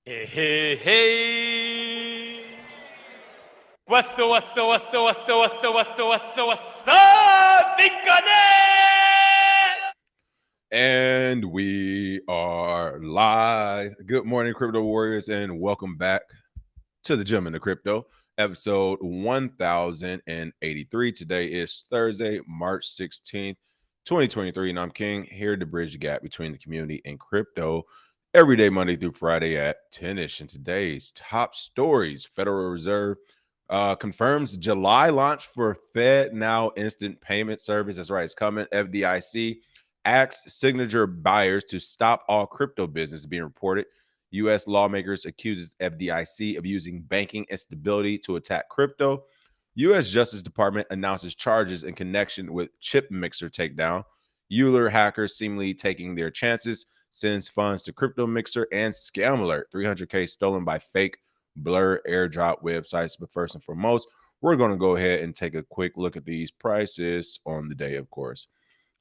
Hey, hey, hey. What's up, big And we are live. Good morning, crypto warriors, and welcome back to the Gym in the Crypto, episode 1083. Today is Thursday, March 16th, 2023, and I'm King, here to bridge the gap between the community and crypto every day, Monday through Friday at 10ish. And today's top stories: Federal Reserve confirms July launch for FEDNow instant payment service. That's right, it's coming. FDIC asks signature buyers to stop all crypto business being reported. U.S. lawmakers accuses FDIC of using banking instability to attack crypto. U.S. Justice Department announces charges in connection with chip mixer takedown. Euler hackers seemingly taking their chances, sends funds to crypto mixer, and scam alert. 300K stolen by fake blur airdrop websites. But first and foremost, we're going to go ahead and take a quick look at these prices on the day, of course.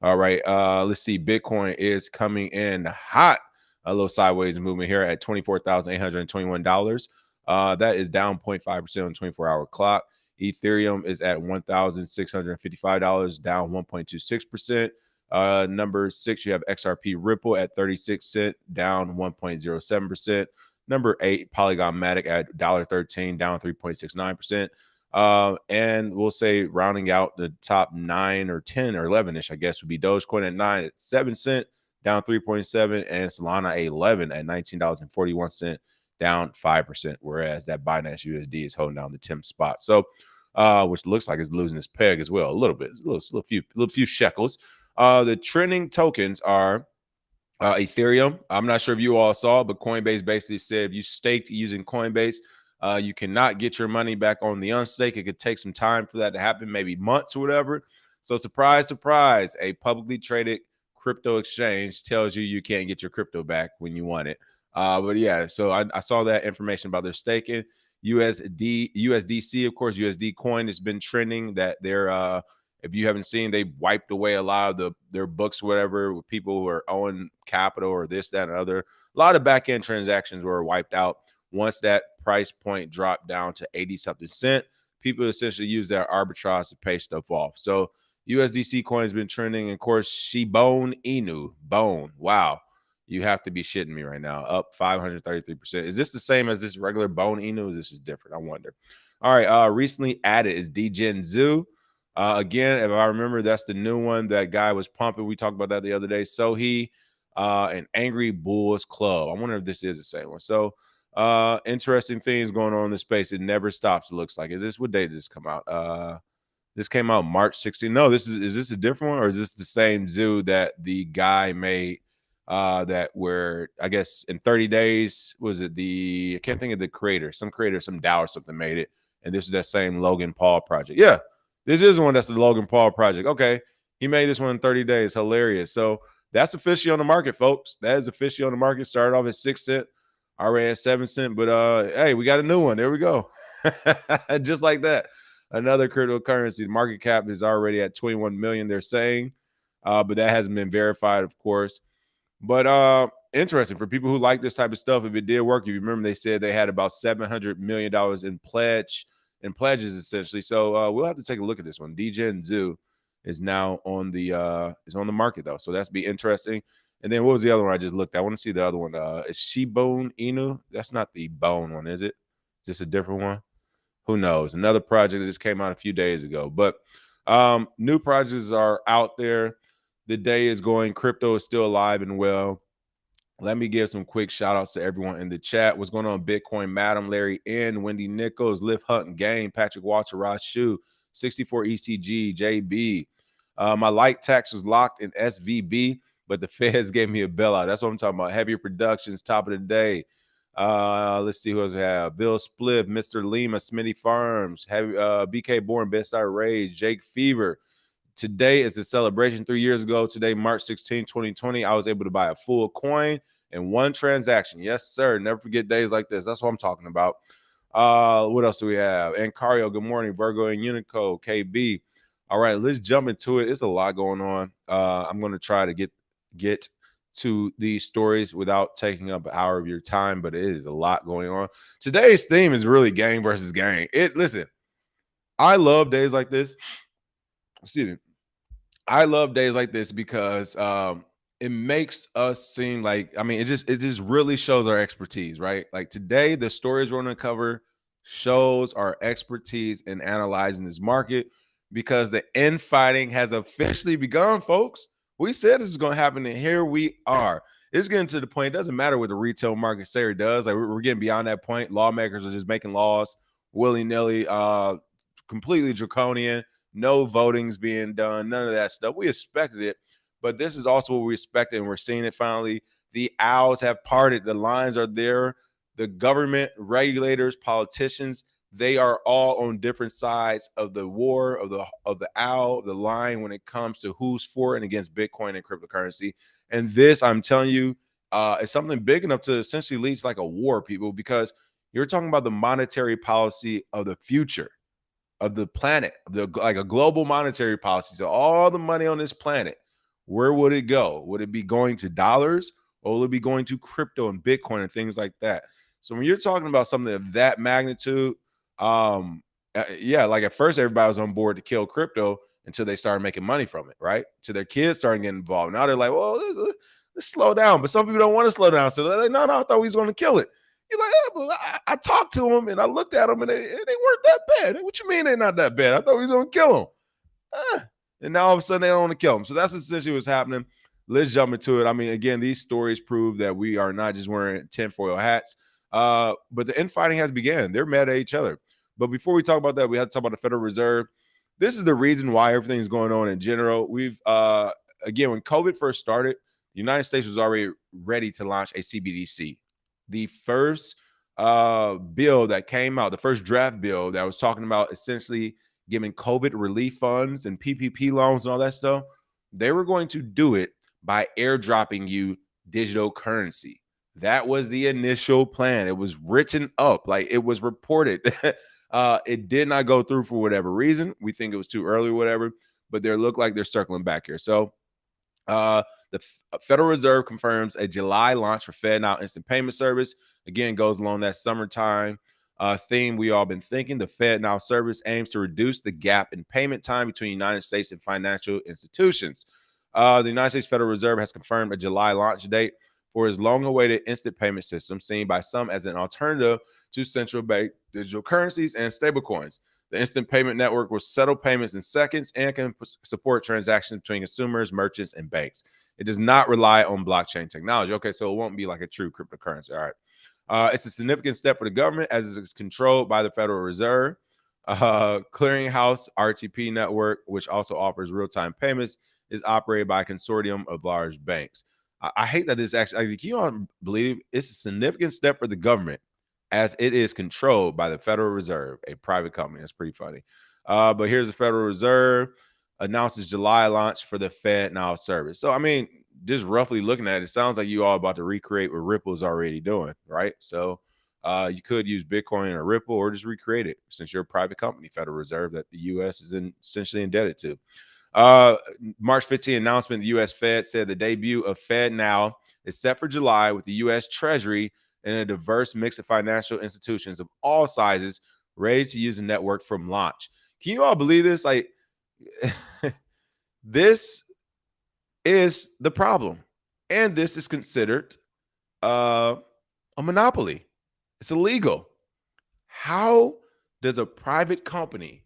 All right, let's see. Bitcoin is coming in hot. A little sideways movement here at $24,821. That is down 0.5% on the 24-hour clock. Ethereum is at $1,655, down 1.26%. Number 6, you have XRP Ripple at 36 cents, down 1.07%. Number 8, Polygon Matic at $1.13, down 3.69%. And we'll say rounding out the top 9 or 10 or 11-ish, I guess, would be Dogecoin at 9 at 7 cents, down 3.7, and Solana 11 at $19.41, down 5%, whereas that Binance USD is holding down the 10th spot. So, which looks like it's losing its peg as well, a little bit, a little few shekels. The trending tokens are Ethereum. I'm not sure if you all saw, but Coinbase basically said if you staked using Coinbase, you cannot get your money back on the unstake. It could take some time for that to happen, maybe months or whatever. So surprise, surprise, a publicly traded crypto exchange tells you can't get your crypto back when you want it. But yeah, so I saw that information about their staking. USDC, of course, USD coin has been trending. That they're if you haven't seen, they wiped away a lot of their books, whatever, with people who are owing capital or this, that, and other. A lot of back end transactions were wiped out. Once that price point dropped down to 80 something cent, people essentially use their arbitrage to pay stuff off. So USDC coin has been trending. And of course, Shibone Inu, Bone. Wow. You have to be shitting me right now. Up 533%. Is this the same as this regular Bone Inu? This is different. I wonder. All right. Recently added is DGen Zoo. Again, if I remember, that's the new one. That guy was pumping. We talked about that the other day. So and Angry Bulls Club. I wonder if this is the same one. So interesting things going on in the space. It never stops. It looks like. Is this, what day did this come out? This came out March 16th. No, is this a different one, or is this the same zoo that the guy made? That where I guess in 30 days, was it I can't think of the creator, some DAO or something made it, and this is that same Logan Paul project. Yeah, this is one that's the Logan Paul project. Okay, he made this one in 30 days. Hilarious. So that's officially on the market, folks. That is officially on the market. Started off at 6 cents, already at 7 cents, but hey, we got a new one. There we go. Just like that. Another cryptocurrency. The market cap is already at 21 million, they're saying, but that hasn't been verified, of course. But interesting for people who like this type of stuff. If it did work, if you remember, they said they had about $700 million in pledges, essentially. So we'll have to take a look at this one. DGen Zoo is now on the market, though. So that's be interesting. And then what was the other one I just looked at? I want to see the other one. Is Shibone Inu? That's not the bone one, is it? Is this a different one? Who knows? Another project that just came out a few days ago. But new projects are out there. The day is going. Crypto is still alive and well. Let me give some quick shout outs to everyone in the chat. What's going on? Bitcoin Madam, Larry N, Wendy Nichols, Lift Hunt and Game, Patrick Walter, Ross Shu, 64 ECG, JB. My light tax was locked in SVB, but the feds gave me a bailout. That's what I'm talking about. Heavier Productions, top of the day. Let's see who else we have. Bill Spliff, Mr. Lima, Smitty Farms, BK Born, Best Outrage, Jake Fever. Today is a celebration. 3 years ago today, March 16, 2020, I was able to buy a full coin in one transaction. Yes, sir. Never forget days like this. That's what I'm talking about. What else do we have? And Cario, good morning. Virgo and Unico, KB. All right, let's jump into it. It's a lot going on. I'm going to try to get to these stories without taking up an hour of your time, but it is a lot going on. Today's theme is really gang versus gang. Listen, I love days like this. Excuse me. I love days like this because it makes us seem like, I mean, it just really shows our expertise, right? Like today, the stories we're going to cover shows our expertise in analyzing this market because the infighting has officially begun, folks. We said this is going to happen, and here we are. It's getting to the point. It doesn't matter what the retail market say or does. Like we're getting beyond that point. Lawmakers are just making laws willy nilly, completely draconian. No voting's being done, none of that stuff. We expected it, but this is also what we expected, and we're seeing it finally. The owls have parted. The lines are there. The government, regulators, politicians, they are all on different sides of the war, of the owl, the line when it comes to who's for and against Bitcoin and cryptocurrency. And this, I'm telling you, is something big enough to essentially lead to like a war, people, because you're talking about the monetary policy of the future of the planet, like a global monetary policy. So all the money on this planet, where would it go? Would it be going to dollars, or will it be going to crypto and Bitcoin and things like that? So when you're talking about something of that magnitude, yeah, like at first everybody was on board to kill crypto until they started making money from it, right? Till their kids started getting involved. Now they're like, well, let's slow down. But some people don't want to slow down. So they're like, no, I thought we was going to kill it. You're like, oh, I talked to him and I looked at them and they weren't that bad. What you mean they're not that bad? I thought we was going to kill them. And now all of a sudden they don't want to kill them. So that's essentially what's happening. Let's jump into it. I mean, again, these stories prove that we are not just wearing tinfoil hats, but the infighting has begun. They're mad at each other. But before we talk about that, we have to talk about the Federal Reserve. This is the reason why everything's going on in general. We've, again, when COVID first started, the United States was already ready to launch a CBDC. The first bill that came out, the first draft bill that was talking about essentially giving COVID relief funds and PPP loans and all that stuff, they were going to do it by airdropping you digital currency. That was the initial plan. It was written up, like it was reported. It did not go through for whatever reason. We think it was too early or whatever, but they look like they're circling back here. So the Federal Reserve confirms a July launch for FEDNow instant payment service. Again, goes along that summertime theme we all been thinking. The FEDNow service aims to reduce the gap in payment time between the United States and financial institutions. The United States Federal Reserve has confirmed a July launch date for its long-awaited instant payment system, seen by some as an alternative to central bank digital currencies and stablecoins. The instant payment network will settle payments in seconds and can support transactions between consumers, merchants, and banks. It does not rely on blockchain technology. Okay, so it won't be like a true cryptocurrency. All right. It's a significant step for the government as it's controlled by the Federal Reserve. Clearinghouse RTP network, which also offers real-time payments, is operated by a consortium of large banks. I hate that this actually, can you all believe it's a significant step for the government as it is controlled by the Federal Reserve, a private company. That's pretty funny. But here's the Federal Reserve announces July launch for the FedNow service. So, I mean, just roughly looking at it, it sounds like you all about to recreate what Ripple's already doing, right? So you could use Bitcoin or Ripple or just recreate it since you're a private company, Federal Reserve, that the U.S. is essentially indebted to. March 15 announcement, the U.S. Fed said the debut of FedNow is set for July with the U.S. Treasury and a diverse mix of financial institutions of all sizes ready to use the network from launch. Can you all believe this? Like, this is the problem. And this is considered a monopoly. It's illegal. How does a private company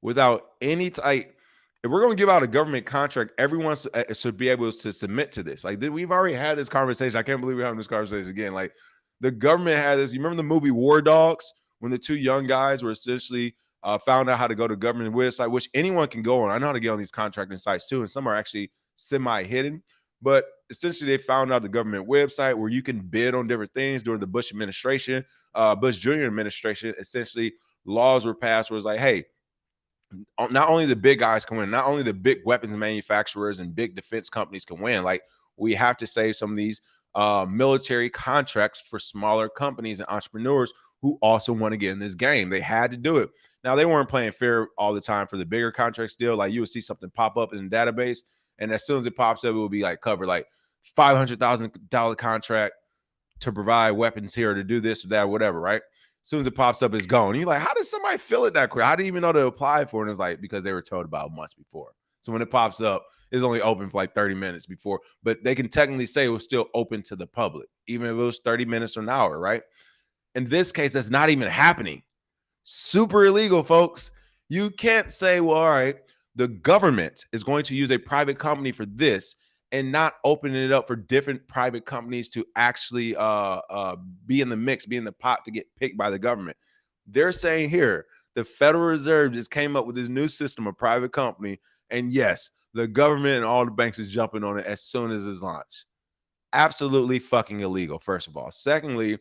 without any type, if we're going to give out a government contract, everyone should be able to submit to this. Like, we've already had this conversation. I can't believe we're having this conversation again. Like, the government had this. You remember the movie War Dogs, when the two young guys were essentially found out how to go to government website, which anyone can go on. I know how to get on these contracting sites too, and some are actually semi-hidden. But essentially, they found out the government website where you can bid on different things during the Bush administration, Bush Jr. administration. Essentially, laws were passed where it's like, hey, not only the big guys can win, not only the big weapons manufacturers and big defense companies can win. Like, we have to save some of these military contracts for smaller companies and entrepreneurs who also want to get in this game. They had to do it. Now, they weren't playing fair all the time for the bigger contracts still. Like, you would see something pop up in the database, and as soon as it pops up, it will be like covered. Like, $500,000 contract to provide weapons here, to do this or that, or whatever, right? As soon as it pops up, it's gone. You're like, how did somebody fill it that quick? How do you even know to apply for it? And it's like, because they were told about months before. So when it pops up, it's only open for like 30 minutes before, but they can technically say it was still open to the public, even if it was 30 minutes or an hour, right? In this case, that's not even happening. Super illegal, folks. You can't say, well, all right, the government is going to use a private company for this and not opening it up for different private companies to actually be in the mix, be in the pot to get picked by the government. They're saying here, the Federal Reserve just came up with this new system of private company. And yes, the government and all the banks is jumping on it as soon as it's launched. Absolutely fucking illegal, first of all. Secondly,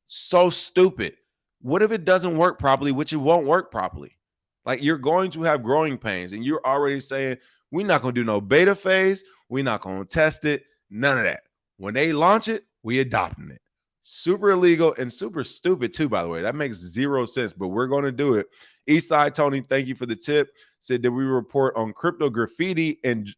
so stupid. What if it doesn't work properly, which it won't work properly? Like, you're going to have growing pains, and you're already saying, we're not going to do no beta phase. We're not going to test it. None of that. When they launch it, we adopting it. Super illegal and super stupid too, by the way. That makes zero sense, but we're going to do it. Eastside Tony, thank you for the tip. Said, did we report on crypto graffiti and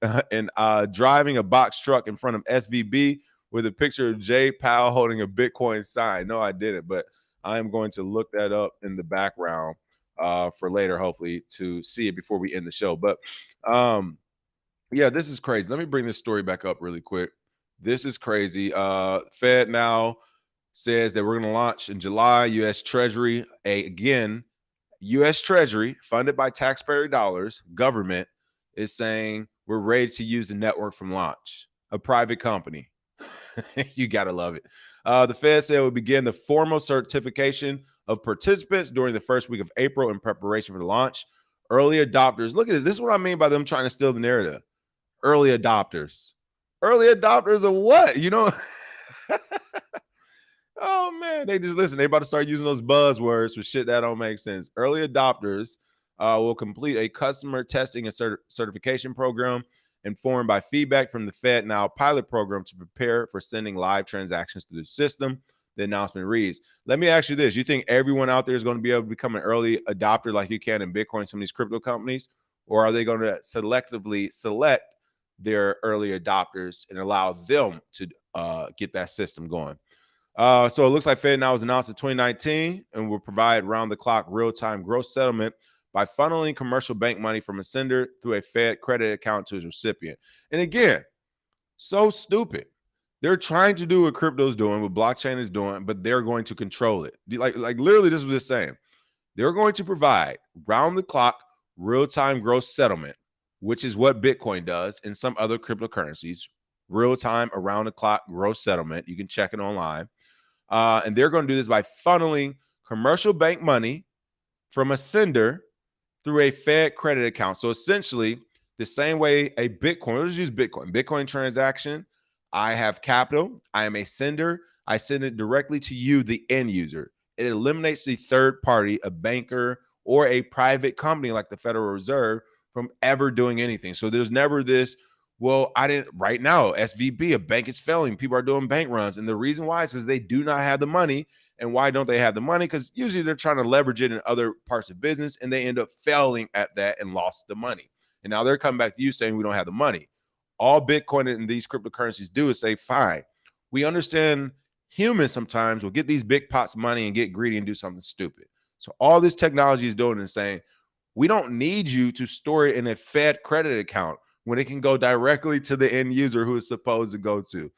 driving a box truck in front of SVB with a picture of Jay Powell holding a Bitcoin sign? No, I didn't, but I am going to look that up in the background for later, hopefully, to see it before we end the show. But yeah, this is crazy. Let me bring this story back up really quick. This is crazy. FEDNow says that we're going to launch in July. U.S. Treasury, U.S. Treasury, funded by taxpayer dollars, government, is saying we're ready to use the network from launch. A private company. You got to love it. The Fed said it will begin the formal certification of participants during the first week of April in preparation for the launch. Early adopters. Look at this. This is what I mean by them trying to steal the narrative. Early adopters. Early adopters of what? You know? Oh, man. They just listen. They about to start using those buzzwords for shit that don't make sense. Early adopters will complete a customer testing and certification program informed by feedback from the FEDNow pilot program to prepare for sending live transactions through the system. The announcement reads, let me ask you this. You think everyone out there is going to be able to become an early adopter like you can in Bitcoin, some of these crypto companies? Or are they going to selectively select their early adopters and allow them to get that system going? So it looks like FedNow was announced in 2019 and will provide round-the-clock real-time gross settlement by funneling commercial bank money from a sender through a Fed credit account to his recipient. And again, so stupid. They're trying to do what crypto is doing, what blockchain is doing, but they're going to control it. Like literally, this was just saying. They're going to provide round-the-clock real-time gross settlement, which is what Bitcoin does and some other cryptocurrencies. Real-time, around-the-clock gross settlement. You can check it online. And they're going to do this by funneling commercial bank money from a sender through a Fed credit account. So essentially, the same way a Bitcoin, let's use Bitcoin transaction. I have capital. I am a sender. I send it directly to you, the end user. It eliminates the third party, a banker or a private company like the Federal Reserve, from ever doing anything. So there's never this, well, right now, SVB, a bank is failing. People are doing bank runs. And the reason why is because they do not have the money. And why don't they have the money? Because usually they're trying to leverage it in other parts of business and they end up failing at that and lost the money. And now they're coming back to you saying we don't have the money. All Bitcoin and these cryptocurrencies do is say, fine, we understand humans sometimes will get these big pots of money and get greedy and do something stupid. So all this technology is doing is saying, we don't need you to store it in a Fed credit account when it can go directly to the end user who is supposed to go to.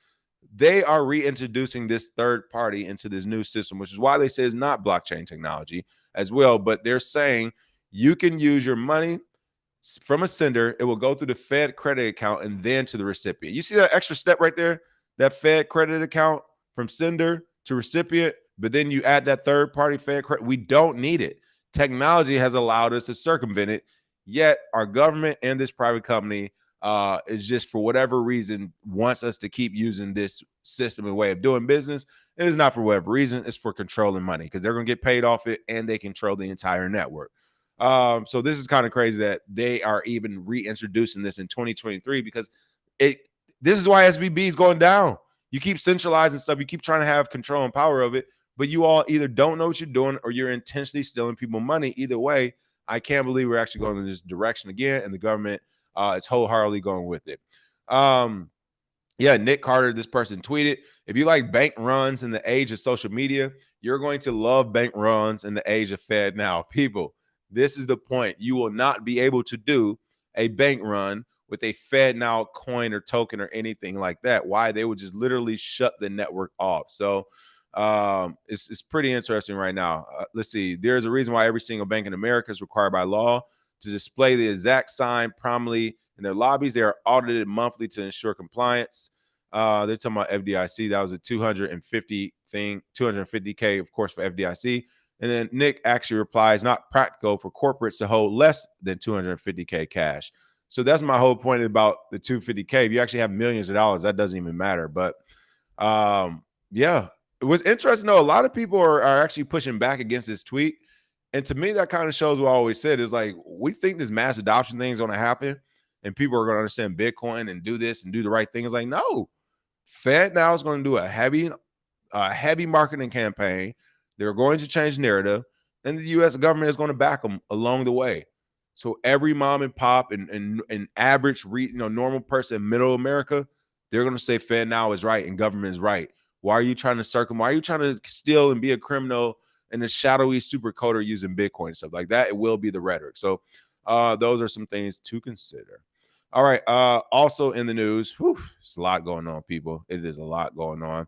They are reintroducing this third party into this new system, which is why they say it's not blockchain technology as well. But they're saying you can use your money from a sender. It will go through the Fed credit account and then to the recipient. You see that extra step right there? That Fed credit account from sender to recipient, but then you add that third party Fed credit. We don't need it. Technology has allowed us to circumvent it. Yet our government and this private company is just, for whatever reason, wants us to keep using this system and way of doing business. It is not for whatever reason. It's for controlling money because they're going to get paid off it and they control the entire network. So this is kind of crazy that they are even reintroducing this in 2023 because this is why SVB is going down. You keep centralizing stuff. You keep trying to have control and power of it, but you all either don't know what you're doing or you're intentionally stealing people money. Either way, I can't believe we're actually going in this direction again, and the government is wholeheartedly going with it. Yeah, Nick Carter, this person tweeted, if you like bank runs in the age of social media, you're going to love bank runs in the age of FedNow. People, this is the point. You will not be able to do a bank run with a FedNow coin or token or anything like that. Why? They would just literally shut the network off. So it's pretty interesting right now. Let's see. There's a reason why every single bank in America is required by law to display the exact sign prominently in their lobbies. They are audited monthly to ensure compliance. They're talking about FDIC. That was a 250 thing, 250K, of course, for FDIC. And then Nick actually replies, not practical for corporates to hold less than 250K cash. So that's my whole point about the 250K. If you actually have millions of dollars, that doesn't even matter. But yeah, it was interesting, though. A lot of people are actually pushing back against this tweet. And to me, that kind of shows what I always said is like, we think this mass adoption thing is going to happen and people are going to understand Bitcoin and do this and do the right thing. It's like, no, FedNow is going to do a heavy marketing campaign. They're going to change narrative, and the U.S. government is going to back them along the way. So every mom and pop and average, normal person, middle America, they're going to say FedNow is right and government is right. Why are you trying to circumvent? Why are you trying to steal and be a criminal and a shadowy super coder using Bitcoin and stuff like that? It will be the rhetoric. So those are some things to consider. All right. Also in the news, it's a lot going on, people. It is a lot going on.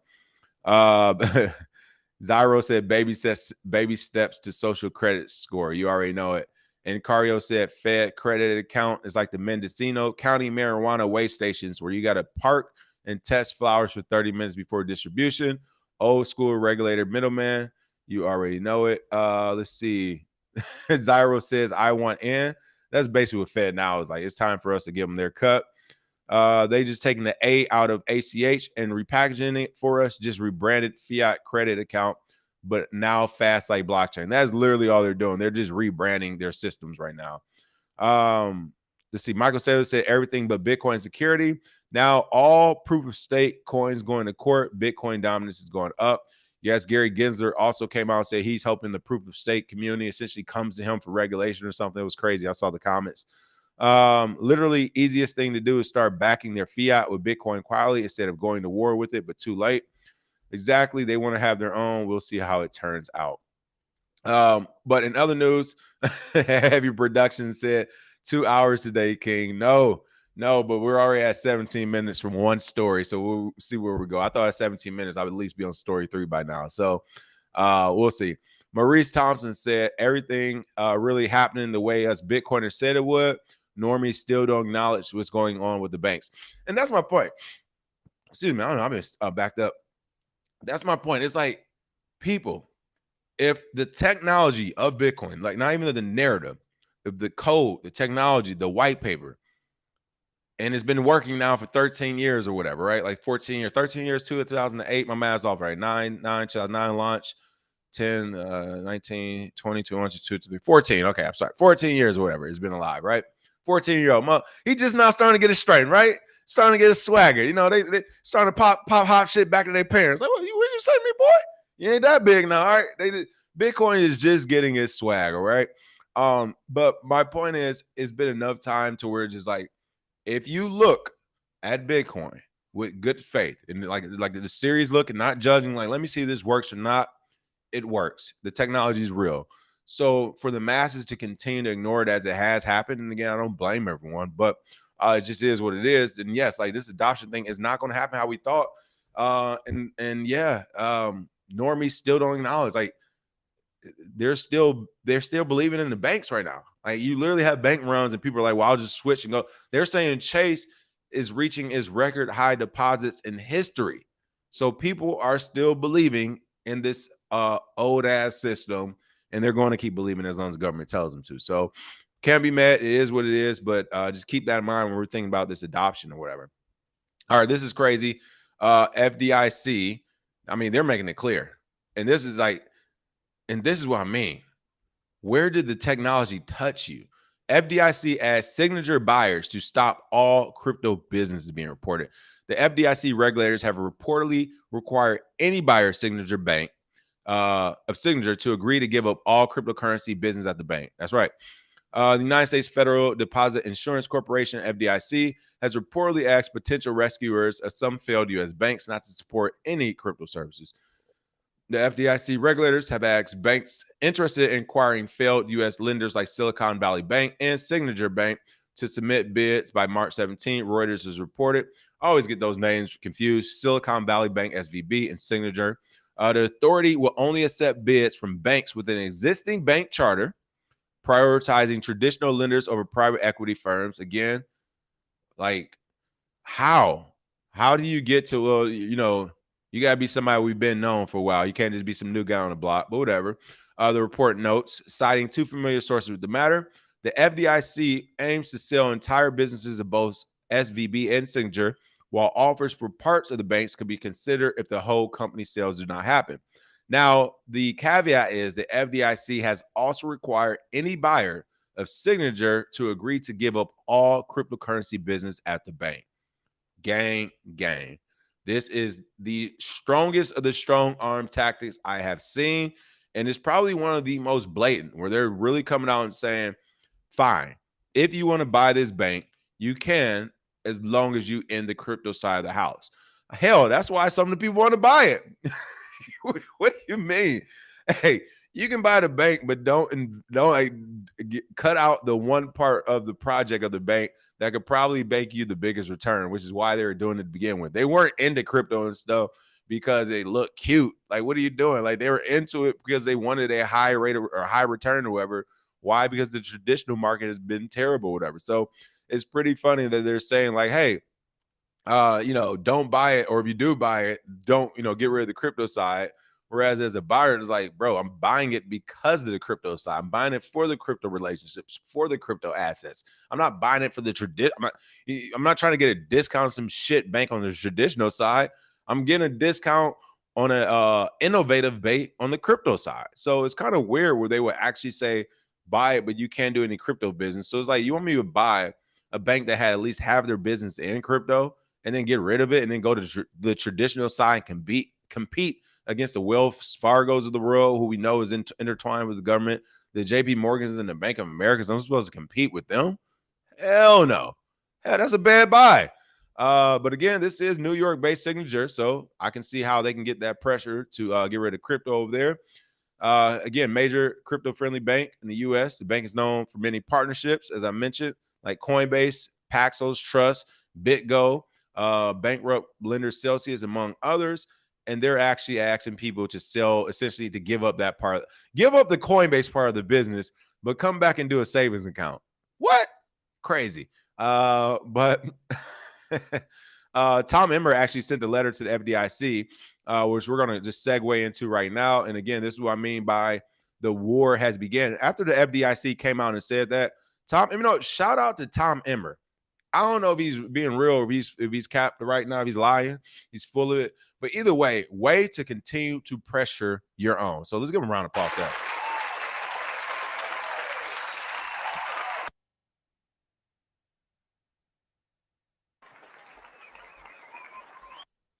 Zyro said baby steps to social credit score. You already know it. And Cario said Fed credit account is like the Mendocino County marijuana weigh stations where you got to park and test flowers for 30 minutes before distribution. Old school regulator middleman. You already know it. Let's see. Zyro says I want in. That's basically what FedNow is like. It's time for us to give them their cut. They just taking the A out of ACH and repackaging it for us, just rebranded fiat credit account, but now fast like blockchain. That's literally all they're doing. They're just rebranding their systems right now. Let's see. Michael Saylor said everything but Bitcoin security. Now all proof of stake coins going to court. Bitcoin dominance is going up. Yes, Gary Gensler also came out and said he's hoping the proof of stake community essentially comes to him for regulation or something. It was crazy. I saw the comments. Literally easiest thing to do is start backing their fiat with Bitcoin quietly instead of going to war with it, but too late. Exactly. They want to have their own. We'll see how it turns out. But in other news, Heavy Production said 2 hours today, King. No, but we're already at 17 minutes from one story. So we'll see where we go. I thought at 17 minutes, I would at least be on story 3 by now. So we'll see. Maurice Thompson said everything really happening the way us Bitcoiners said it would. Normies still don't acknowledge what's going on with the banks. And that's my point. Excuse me. I don't know. I'm backed up. That's my point. It's like, people, if the technology of Bitcoin, like not even the narrative, if the code, the technology, the white paper, and it's been working now for 13 years or whatever, right? Like 13 years, 13 years, 2008. My math's off, right? 2009 launch, 10, 19, 20, 21, 22, 23, 14. Okay, I'm sorry. 14 years or whatever. It's been alive, right? 14-year-old. He just now starting to get his strength, right? Starting to get his swagger. You know, they starting to pop hot shit back to their parents. Like, what you say to me, boy? You ain't that big now, all right? Bitcoin is just getting its swagger, right? But my point is, it's been enough time to where it's just like, if you look at Bitcoin with good faith and like the serious look and not judging, like, let me see if this works or not, it works. The technology is real. So for the masses to continue to ignore it as it has happened, and again, I don't blame everyone, but it just is what it is. And yes, like this adoption thing is not going to happen how we thought. Normies still don't acknowledge, like, they're still believing in the banks right now. Like, you literally have bank runs and people are like, well, I'll just switch and go. They're saying Chase is reaching its record high deposits in history. So people are still believing in this old ass system, and they're going to keep believing as long as the government tells them to. So can't be mad. It is what it is, but just keep that in mind when we're thinking about this adoption or whatever. All right, this is crazy. FDIC, I mean, they're making it clear. And this is what I mean. Where did the technology touch you? FDIC adds signature buyers to stop all crypto businesses being reported. The FDIC regulators have reportedly required any buyer signature bank of signature to agree to give up all cryptocurrency business at the bank. That's right. The United States Federal Deposit Insurance Corporation, FDIC, has reportedly asked potential rescuers of some failed U.S. banks not to support any crypto services. The FDIC regulators have asked banks interested in acquiring failed U.S. lenders like Silicon Valley Bank and Signature Bank to submit bids by March 17. Reuters has reported. I always get those names confused. Silicon Valley Bank, SVB, and Signature. The authority will only accept bids from banks with an existing bank charter, prioritizing traditional lenders over private equity firms. Again, like how do you get to, well, you got to be somebody we've been known for a while. You can't just be some new guy on the block, but whatever. The report notes, citing two familiar sources with the matter, the FDIC aims to sell entire businesses of both SVB and Signature, while offers for parts of the banks could be considered if the whole company sales do not happen. Now, the caveat is the FDIC has also required any buyer of Signature to agree to give up all cryptocurrency business at the bank. Gang. This is the strongest of the strong arm tactics I have seen. And it's probably one of the most blatant, where they're really coming out and saying, fine, if you want to buy this bank, you can, as long as you in the crypto side of the house. Hell, that's why some of the people want to buy it. What do you mean? Hey, you can buy the bank, but don't cut out the one part of the project of the bank that could probably make you the biggest return, which is why they were doing it to begin with. They weren't into crypto and stuff because it looked cute. Like, what are you doing? Like, they were into it because they wanted a high rate or high return or whatever. Why? Because the traditional market has been terrible, whatever. So it's pretty funny that they're saying like, hey, don't buy it, or if you do buy it, don't, get rid of the crypto side. Whereas as a buyer, it's like, bro, I'm buying it because of the crypto side. I'm buying it for the crypto relationships, for the crypto assets. I'm not buying it for the tradition. I'm not trying to get a discount on some shit bank on the traditional side. I'm getting a discount on a innovative bait on the crypto side. So it's kind of weird where they would actually say buy it, but you can't do any crypto business. So it's like, you want me to buy a bank that had at least have their business in crypto and then get rid of it and then go to the traditional side and compete against the Wells Fargos of the world, who we know is intertwined with the government, the JP Morgans and the Bank of America. I'm supposed to compete with them? Hell no. Hell, that's a bad buy. But again, this is New York-based Signature, so I can see how they can get that pressure to get rid of crypto over there. Again, major crypto-friendly bank in the U.S. The bank is known for many partnerships, as I mentioned, like Coinbase, Paxos Trust, BitGo, bankrupt lender Celsius, among others. And they're actually asking people to sell, essentially to give up that part, give up the Coinbase part of the business, but come back and do a savings account. What? Crazy. But Tom Emmer actually sent a letter to the FDIC, which we're going to just segue into right now. And again, this is what I mean by the war has begun. After the FDIC came out and said that, shout out to Tom Emmer. I don't know if he's being real or if he's capped right now, if he's lying, he's full of it. But either way to continue to pressure your own. So let's give him a round of applause there.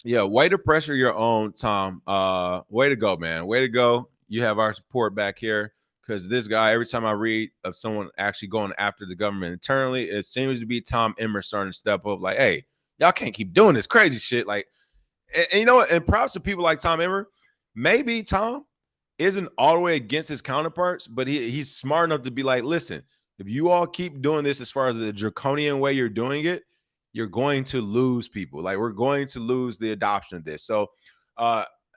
Yeah, way to pressure your own, Tom. Way to go, man. Way to go. You have our support back here. Because this guy, every time I read of someone actually going after the government internally, it seems to be Tom Emmer starting to step up like, hey, y'all can't keep doing this crazy shit. Like, and you know what? And props to people like Tom Emmer. Maybe Tom isn't all the way against his counterparts, but he's smart enough to be like, listen, if you all keep doing this as far as the draconian way you're doing it, you're going to lose people. Like, we're going to lose the adoption of this. So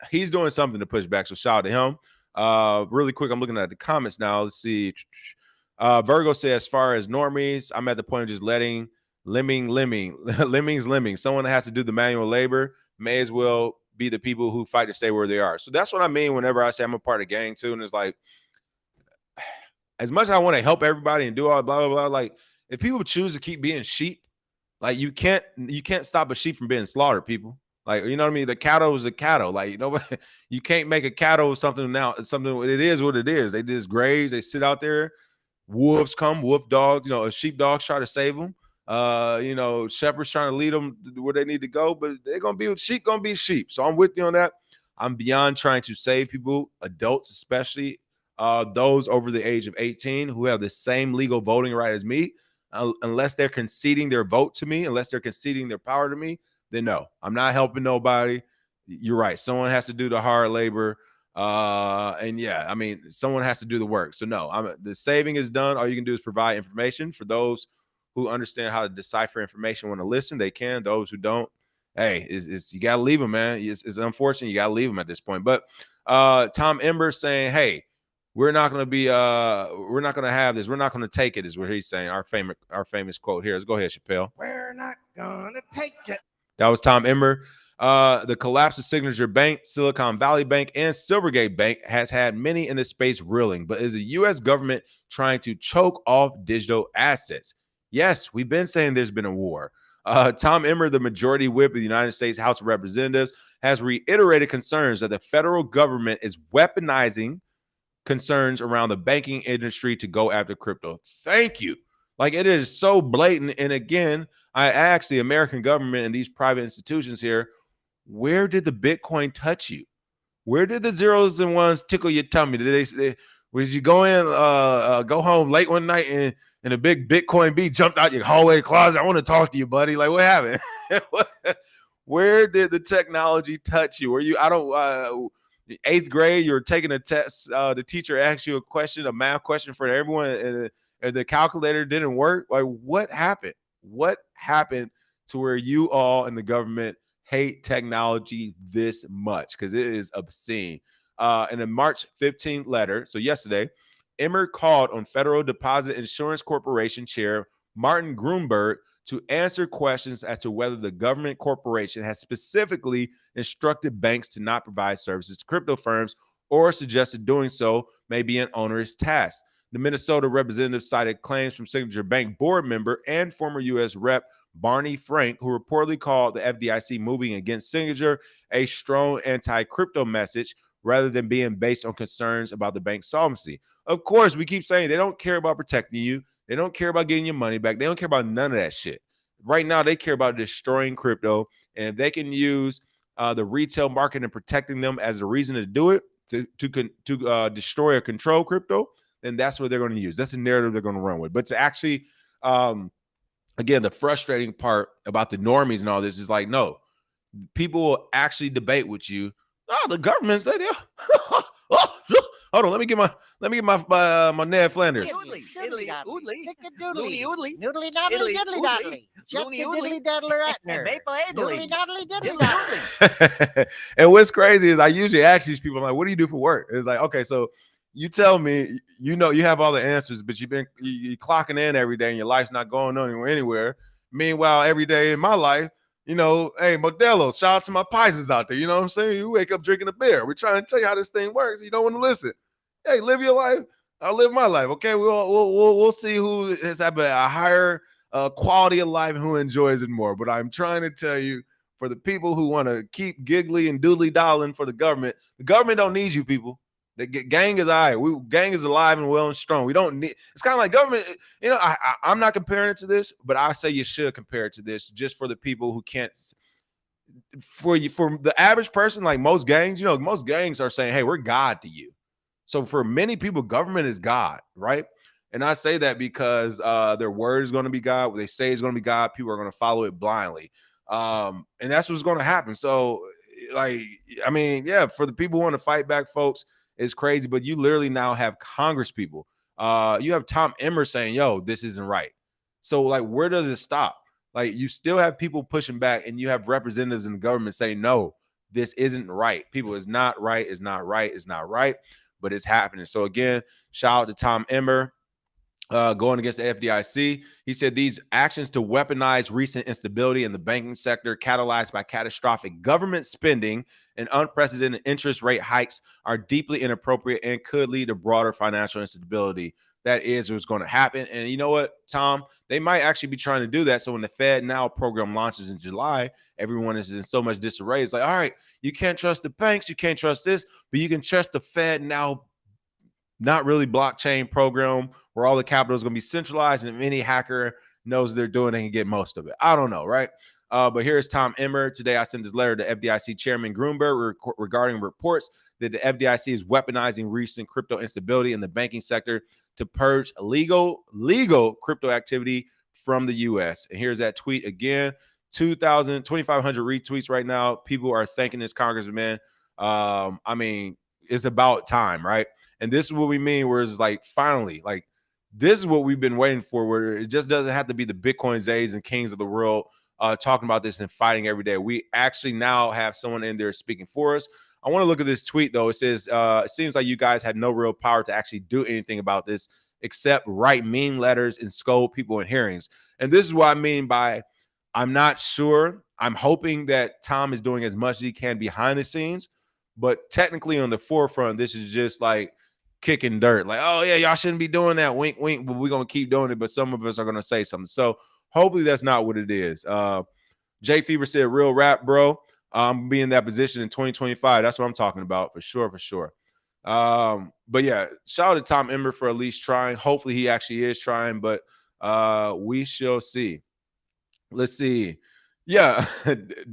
he's doing something to push back. So shout out to him. Really quick, I'm looking at the comments now. Let's see. Virgo says, as far as normies, I'm at the point of just letting lemmings. Someone that has to do the manual labor may as well be the people who fight to stay where they are. So that's what I mean whenever I say I'm a part of gang too. And it's like, as much as I want to help everybody and do all blah, blah, blah, like if people choose to keep being sheep, like you can't stop a sheep from being slaughtered, people. Like, you know what I mean? The cattle is a cattle. Like, you can't make a cattle something now. Something, it is what it is. They just graze. They sit out there. Wolves come, wolf dogs, a sheepdogs try to save them. Shepherds trying to lead them where they need to go, but they're going to be sheep, going to be sheep. So I'm with you on that. I'm beyond trying to save people, adults especially. those over the age of 18 who have the same legal voting right as me, unless they're conceding their vote to me, unless they're conceding their power to me, then no, I'm not helping nobody. You're right. Someone has to do the hard labor. And yeah, I mean, someone has to do the work. So no, the saving is done. All you can do is provide information for those who understand how to decipher information when to listen. They can. Those who don't, hey, it's you gotta leave them, man. It's unfortunate. You gotta leave them at this point. But Tom Ember saying, hey, we're not going to have this. We're not going to take it, is what he's saying. Our famous quote here. Let's go ahead, Chappelle. We're not going to take it. That was Tom Emmer. The collapse of Signature Bank, Silicon Valley Bank, and Silvergate Bank has had many in the space reeling, but is the U.S. government trying to choke off digital assets? Yes, we've been saying there's been a war. Tom Emmer, the majority whip of the United States House of Representatives, has reiterated concerns that the federal government is weaponizing concerns around the banking industry to go after crypto. Thank you. Like, it is so blatant. And again, I asked the American government and these private institutions here, where did the Bitcoin touch you? Where did the zeros and ones tickle your tummy? Did you go go home late one night and a big Bitcoin bee jumped out your hallway closet? I want to talk to you, buddy. Like, what happened? Where did the technology touch you? Were you, eighth grade, you're taking a test, the teacher asked you a math question for everyone, and the calculator didn't work? Like, what happened? What happened to where you all in the government hate technology this much? Because it is obscene. In a March 15th letter, so yesterday, Emmer called on Federal Deposit Insurance Corporation Chair Martin Grunberg to answer questions as to whether the government corporation has specifically instructed banks to not provide services to crypto firms or suggested doing so may be an onerous task. The Minnesota representative cited claims from Signature Bank board member and former U.S. Rep. Barney Frank, who reportedly called the FDIC moving against Signature a strong anti-crypto message rather than being based on concerns about the bank's solvency. Of course, we keep saying they don't care about protecting you. They don't care about getting your money back. They don't care about none of that shit. Right now, they care about destroying crypto. And if they can use the retail market and protecting them as a reason to do it, to destroy or control crypto, then that's what they're going to use. That's the narrative they're going to run with. But to actually, again, the frustrating part about the normies and all this is like, no, people will actually debate with you. Oh, the government's there. Hold on, let me get my Ned Flanders. Noodly doodly doodly. Chuck the diddly daddler Atner. Maple doodly doodly diddly doodly. And what's crazy is I usually ask these people, I'm like, what do you do for work? It's like, okay, so you tell me, you have all the answers, but you're clocking in every day and your life's not going anywhere. Meanwhile, every day in my life, hey, Modelo, shout out to my Pisces out there. You know what I'm saying? You wake up drinking a beer. We're trying to tell you how this thing works. You don't want to listen. Hey, live your life. I'll live my life. Okay, we'll see who has had a higher quality of life and who enjoys it more. But I'm trying to tell you, for the people who want to keep giggly and doodly dolling for the government don't need you people. The gang is all right. Gang is alive and well and strong. We don't need. It's kind of like government. I'm not comparing it to this, but I say you should compare it to this, just for the people who can't. For the average person, like most gangs, most gangs are saying, "Hey, we're God to you." So for many people, government is God, right? And I say that because their word is going to be God. What they say is going to be God. People are going to follow it blindly, and that's what's going to happen. So, for the people who want to fight back, folks. It's crazy, but you literally now have Congress people. You have Tom Emmer saying, yo, this isn't right. So, where does it stop? You still have people pushing back, and you have representatives in the government saying, no, this isn't right. People, it's not right. It's not right. It's not right, but it's happening. So, again, shout out to Tom Emmer. Going against the FDIC. He said these actions to weaponize recent instability in the banking sector catalyzed by catastrophic government spending and unprecedented interest rate hikes are deeply inappropriate and could lead to broader financial instability. That is what's going to happen. And you know what, Tom? They might actually be trying to do that. So when the FEDNow program launches in July, everyone is in so much disarray. It's like, all right, you can't trust the banks, you can't trust this, but you can trust the FEDNow not really blockchain program where all the capital is going to be centralized, and if any hacker knows they're doing, they can get most of it. I don't know, right? But here's Tom Emmer. Today, I sent this letter to FDIC Chairman Grunberg regarding reports that the FDIC is weaponizing recent crypto instability in the banking sector to purge legal crypto activity from the U.S. And here's that tweet again. 2,500 retweets right now. People are thanking this congressman. I mean, it's about time, right? And this is what we mean, where it's like, finally, like, this is what we've been waiting for, where it just doesn't have to be the Bitcoin Zays and kings of the world talking about this and fighting every day. We actually now have someone in there speaking for us. I want to look at this tweet, though. It says, it seems like you guys had no real power to actually do anything about this except write mean letters and scold people in hearings. And this is what I mean by, I'm not sure. I'm hoping that Tom is doing as much as he can behind the scenes, but technically on the forefront, this is just like kicking dirt. Like, oh yeah, y'all shouldn't be doing that. Wink, wink. But we're going to keep doing it. But some of us are going to say something. So hopefully that's not what it is. Jay Fever said, real rap, bro. I'm be in that position in 2025. That's what I'm talking about for sure, for sure. But yeah, shout out to Tom Emmer for at least trying. Hopefully he actually is trying, but we shall see. Let's see. Yeah,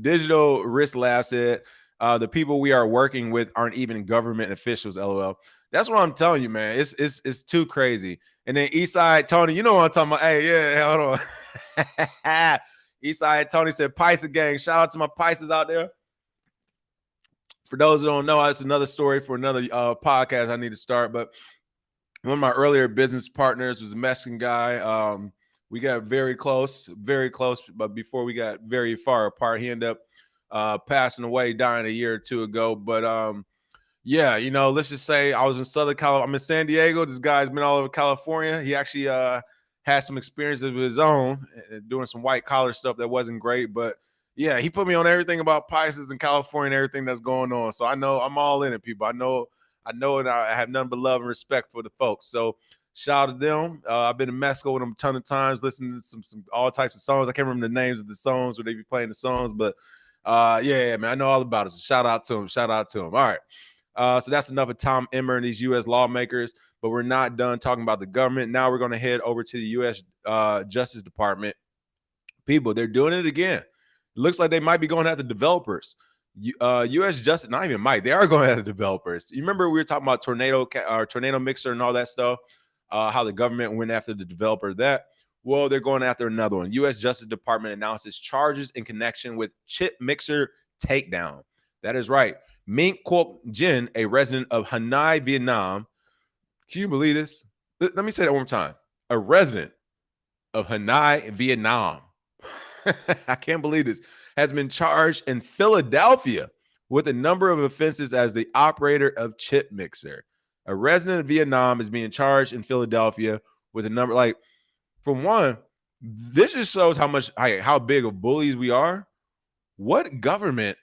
Digital Risk Lab said, the people we are working with aren't even government officials, LOL. That's what I'm telling you, man. It's too crazy. And then Eastside Tony, you know what I'm talking about. Hey, yeah, hold on. Eastside Tony said, Pisa gang. Shout out to my Pisces out there. For those who don't know, that's another story for another podcast I need to start. But one of my earlier business partners was a Mexican guy. We got very close, but before we got very far apart, he ended up passing away, dying a year or two ago. But yeah, you know, let's just say I was in Southern California. I'm in San Diego. This guy's been all over California. He actually had some experiences of his own doing some white collar stuff that wasn't great. But yeah, he put me on everything about Pisces in California and everything that's going on. So I know I'm all in it, people. I know, and I have nothing but love and respect for the folks. So shout out to them. I've been in Mexico with them a ton of times, listening to some all types of songs. I can't remember the names of the songs where they be playing the songs, but yeah, man, I know all about it. So shout out to him. Shout out to him. All right. So that's enough of Tom Emmer and these U.S. lawmakers, but we're not done talking about the government. Now we're going to head over to the U.S. Justice Department. People, they're doing it again. It looks like they might be going after developers. U.S. Justice, not even might, they are going after developers. You remember we were talking about tornado mixer and all that stuff, how the government went after the developer of that. Well, they're going after another one. U.S. Justice Department announces charges in connection with chip mixer takedown. That is right. Minh Quoc Jin, a resident of Hanoi, Vietnam. Can you believe this? Let me say that one more time. A resident of Hanoi, Vietnam. I can't believe this. Has been charged in Philadelphia with a number of offenses as the operator of chip mixer. A resident of Vietnam is being charged in Philadelphia with a number. Like, for one, this just shows how big of bullies we are. What government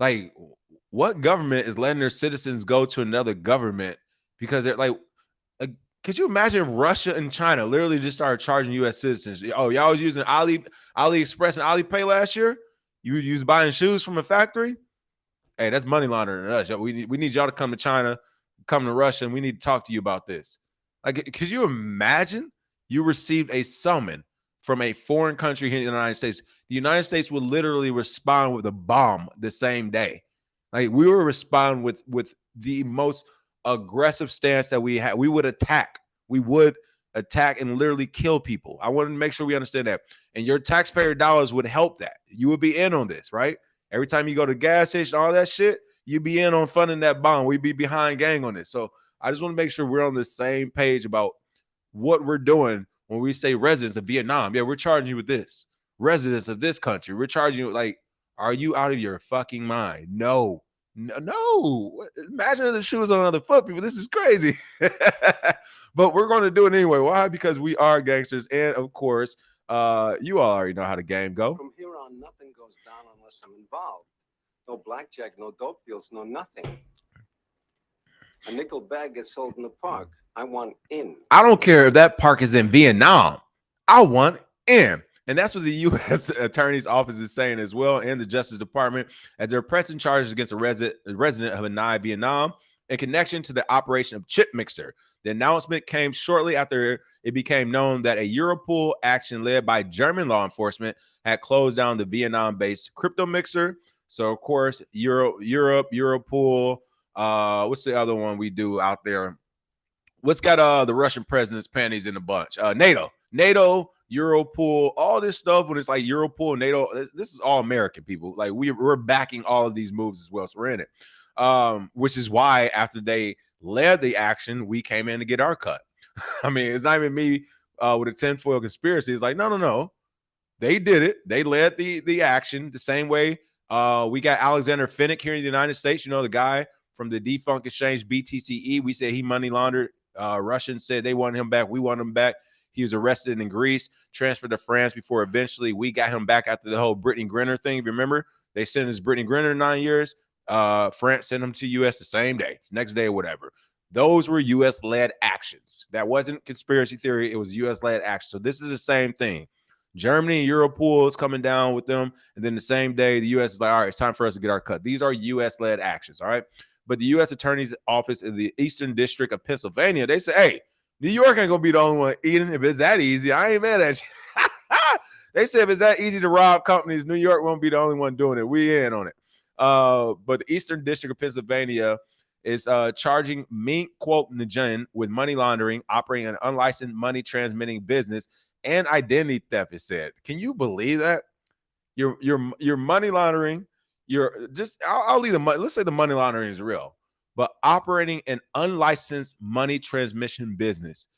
is letting their citizens go to another government because they're like, could you imagine if Russia and China literally just started charging U.S. citizens? Oh, y'all was using AliExpress and Alipay last year? You was buying shoes from a factory? Hey, that's money laundering us. We need y'all to come to China, come to Russia, and we need to talk to you about this. Like, could you imagine you received a summon from a foreign country here in the United States? The United States would literally respond with a bomb the same day. Like, we would respond with the most aggressive stance that we had. We would attack. We would attack and literally kill people. I want to make sure we understand that. And your taxpayer dollars would help that. You would be in on this, right? Every time you go to gas station, all that shit, you'd be in on funding that bomb. We'd be behind gang on this. So I just want to make sure we're on the same page about what we're doing when we say residents of Vietnam. Yeah, we're charging you with this. Residents of this country. We're charging you, like, are you out of your fucking mind? No. Imagine if the shoe was on another foot, people. This is crazy. But we're going to do it anyway. Why? Because we are gangsters. And of course, you all already know how the game go. From here on, nothing goes down unless I'm involved. No blackjack, no dope deals, no nothing. A nickel bag gets sold in the park. I want in. I don't care if that park is in Vietnam. I want in. And that's what the U.S. Attorney's Office is saying as well, and the Justice Department, as they're pressing charges against a resident of Hanoi, Vietnam, in connection to the operation of Chip Mixer. The announcement came shortly after it became known that a Europol action led by German law enforcement had closed down the Vietnam-based crypto mixer. So, of course, Europol. What's the other one we do out there? What's got the Russian president's panties in a bunch? NATO, Europol, all this stuff. When it's like Europol, NATO, this is all American people. Like we're backing all of these moves as well. So we're in it, which is why after they led the action, we came in to get our cut. I mean, it's not even me with a tinfoil conspiracy. It's like, no. They did it. They led the action the same way. We got Alexander Finnick here in the United States. You know, the guy from the defunct exchange BTCE. We said he money laundered. Russians said they wanted him back. We want him back. He was arrested in Greece, transferred to France before eventually we got him back after the whole Brittany Griner thing. If you remember, they sentenced Brittany Griner 9 years. France sent him to U.S. the same day, next day or whatever. Those were U.S.-led actions. That wasn't conspiracy theory. It was U.S.-led action. So this is the same thing. Germany and Europol is coming down with them. And then the same day, the U.S. is like, all right, it's time for us to get our cut. These are U.S.-led actions, all right? But the U.S. Attorney's Office in the Eastern District of Pennsylvania, they say, hey, New York ain't going to be the only one eating. If it's that easy, I ain't mad at you. They say if it's that easy to rob companies, New York won't be the only one doing it. We in on it. But the Eastern District of Pennsylvania is charging Mink Quote Nguyen with money laundering, operating an unlicensed money transmitting business, and identity theft, it said. Can you believe that? You're money laundering. I'll leave the money. Let's say the money laundering is real, but operating an unlicensed money transmission business.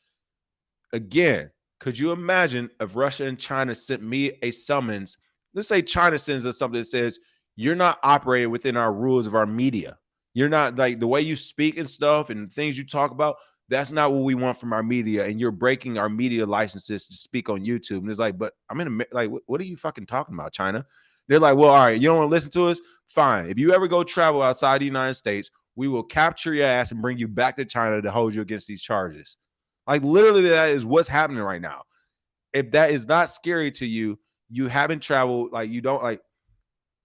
Again, could you imagine if Russia and China sent me a summons? Let's say China sends us something that says, you're not operating within our rules of our media. You're not, like, the way you speak and stuff and things you talk about, that's not what we want from our media. And you're breaking our media licenses to speak on YouTube. And it's like, but I'm in what are you fucking talking about, China? They're like, well, all right, you don't want to listen to us? Fine. If you ever go travel outside the United States, we will capture your ass and bring you back to China to hold you against these charges. Like, literally, that is what's happening right now. If that is not scary to you, you haven't traveled, like, you don't, like,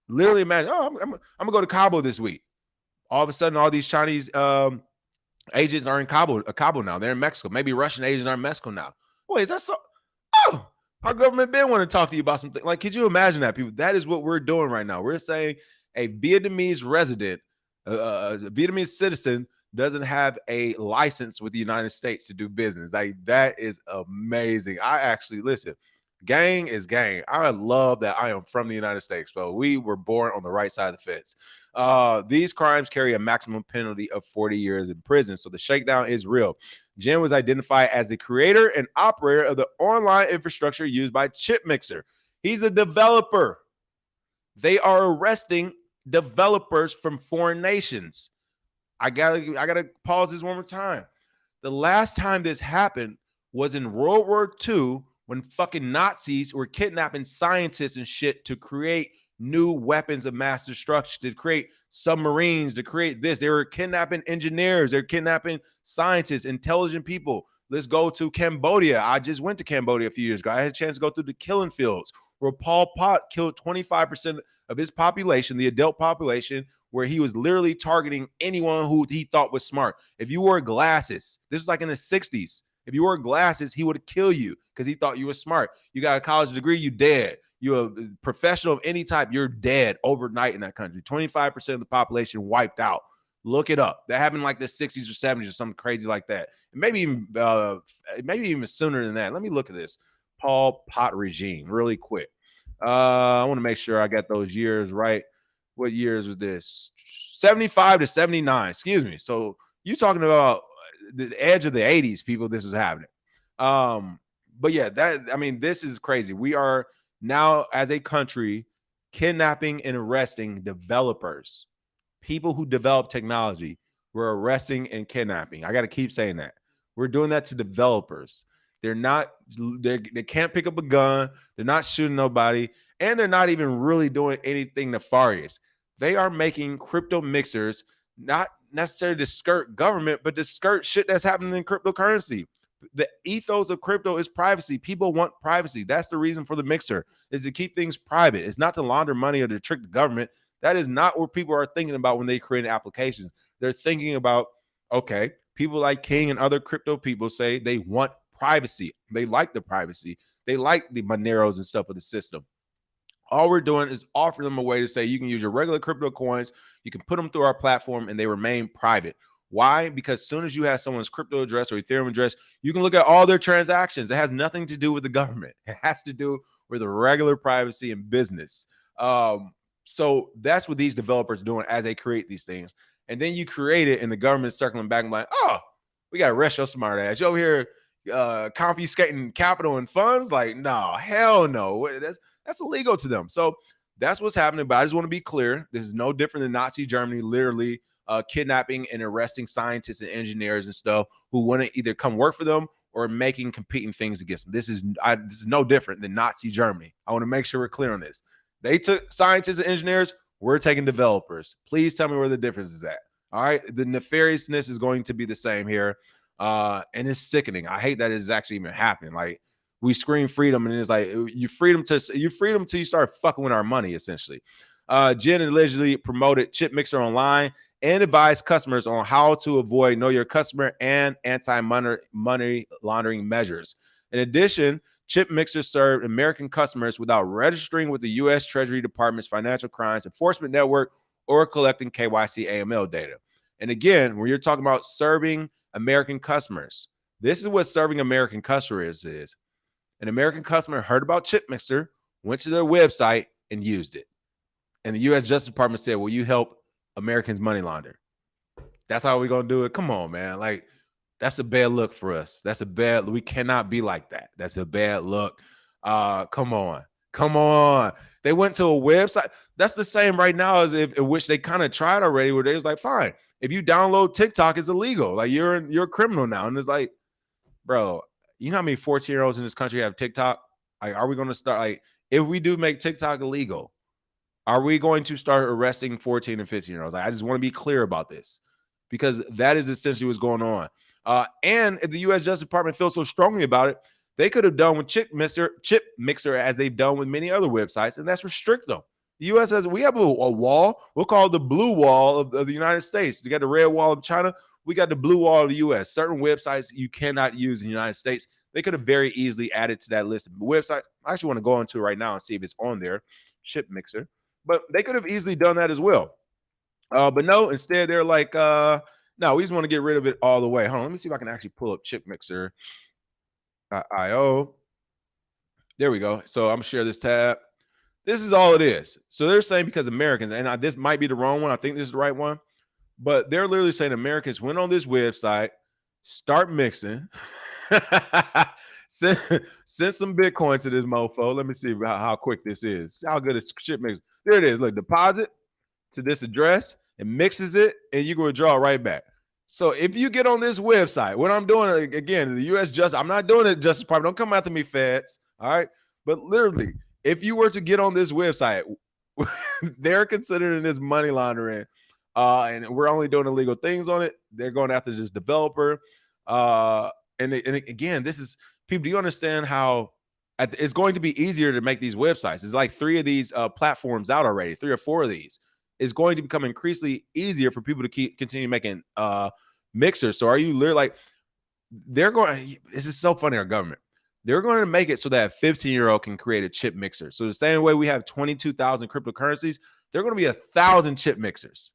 literally imagine, oh, I'm gonna go to Cabo this week. All of a sudden, all these Chinese agents are in Cabo now. They're in Mexico. Maybe Russian agents are in Mexico now. Wait, is that so? Oh, our government been wanting to talk to you about something. Like, could you imagine that, people? That is what we're doing right now. We're saying a Vietnamese resident, a Vietnamese citizen, doesn't have a license with the United States to do business. Like, that is amazing. I actually, listen, gang is gang. I love that I am from the United States. So we were born on the right side of the fence. These crimes carry a maximum penalty of 40 years in prison. So the shakedown is real. Jin was identified as the creator and operator of the online infrastructure used by Chip Mixer. He's a developer. They are arresting developers from foreign nations. I gotta pause this one more time. The last time this happened was in World War II, when fucking Nazis were kidnapping scientists and shit to create new weapons of mass destruction, to create submarines, to create this. They were kidnapping engineers. They're kidnapping scientists, intelligent people. Let's go to Cambodia. I just went to Cambodia a few years ago. I had a chance to go through the killing fields where Pol Pot killed 25% of his population, the adult population, where he was literally targeting anyone who he thought was smart. If you wore glasses, this was like in the 60s. If you wore glasses, he would kill you because he thought you were smart. You got a college degree, you dead. You're a professional of any type, you're dead overnight in that country. 25% of the population wiped out. Look it up. That happened like the 60s or 70s or something crazy like that. And maybe even sooner than that. Let me look at this Pol Pot regime really quick. I want to make sure I got those years right. What years was this? 75 to 79. Excuse me. So you're talking about the edge of the 80s, people. This was happening. But yeah, this is crazy. We are now, as a country, kidnapping and arresting developers, people who develop technology. We're arresting and kidnapping. I got to keep saying that. We're doing that to developers. They can't pick up a gun. They're not shooting nobody. And they're not even really doing anything nefarious. They are making crypto mixers, not necessarily to skirt government, but to skirt shit that's happening in cryptocurrency. The ethos of crypto is privacy. People want privacy. That's the reason for the mixer, is to keep things private. It's not to launder money or to trick the government. That is not what people are thinking about when they create applications. They're thinking about, okay, people like King and other crypto people say they want privacy. They like the privacy. They like the Moneros and stuff of the system. All we're doing is offering them a way to say you can use your regular crypto coins, you can put them through our platform, and they remain private. Why? Because as soon as you have someone's crypto address or Ethereum address, you can look at all their transactions. It has nothing to do with the government. It has to do with the regular privacy and business. So that's what these developers are doing as they create these things. And then you create it, and the government's circling back and like, oh, we got to arrest your smart ass. You over here confiscating capital and funds? Like, no, hell no. That's illegal to them. So that's what's happening. But I just want to be clear. This is no different than Nazi Germany, literally kidnapping and arresting scientists and engineers and stuff who want to either come work for them or making competing things against them. This is no different than Nazi Germany. I want to make sure we're clear on this. They took scientists and engineers. We're taking developers. Please tell me where the difference is at. All right. The nefariousness is going to be the same here. And it's sickening. I hate that it's actually even happening. Like, we scream freedom, and it's like you freedom till you start fucking with our money, essentially. Jen allegedly promoted Chip Mixer online and advised customers on how to avoid know your customer and anti-money laundering measures. In addition, Chip Mixer served American customers without registering with the U.S. Treasury Department's Financial Crimes Enforcement Network or collecting KYC AML data. And again, when you're talking about serving American customers, this is what serving American customers is. An American customer heard about Chip Mixer, went to their website, and used it. And the U.S. Justice Department said, will you help Americans money launder? That's how we're going to do it. Come on, man. Like, that's a bad look for us. We cannot be like that. That's a bad look. Come on. They went to a website. That's the same right now as in which they kind of tried already, where they was like, fine, if you download TikTok, it's illegal. Like, you're a criminal now. And it's like, bro, you know how many 14-year-olds in this country have TikTok? Like, are we going to start, like, if we do make TikTok illegal, are we going to start arresting 14 and 15-year-olds? Like, I just want to be clear about this, because that is essentially what's going on. And if the U.S. Justice Department feels so strongly about it, they could have done with Chip Mixer as they've done with many other websites, and that's restrict them. The U.S. we have a wall. We'll call it the blue wall of the United States. You got the red wall of China. We got the blue wall of the U.S. Certain websites you cannot use in the United States. They could have very easily added to that list of websites. I actually want to go into it right now and see if it's on there, Chip Mixer. But they could have easily done that as well. But no, instead they're like, no, we just want to get rid of it all the way. Hold on, let me see if I can actually pull up Chip Mixer.io. There we go. So I'm going to share this tab. This is all it is. So they're saying because Americans, and this might be the wrong one. I think this is the right one. But they're literally saying Americans went on this website, start mixing, send some Bitcoin to this mofo. Let me see how quick this is. How good is Chip Mixer? There it is. Look, deposit to this address and mixes it, and you can withdraw right back. So if you get on this website, what I'm doing, again, the U.S. Justice, I'm not doing it, Justice Department. Don't come after me, feds. All right. But literally, if you were to get on this website, they're considering this money laundering. And we're only doing illegal things on it. They're going after this developer. And again, this is people. Do you understand how it's going to be easier to make these websites? It's like 3 of these platforms out already, 3 or 4 of these. It's going to become increasingly easier for people to continue making mixers. So are you literally like, they're going, this is so funny, our government. They're going to make it so that a 15-year-old can create a chip mixer. So the same way we have 22,000 cryptocurrencies, they're going to be 1,000 chip mixers.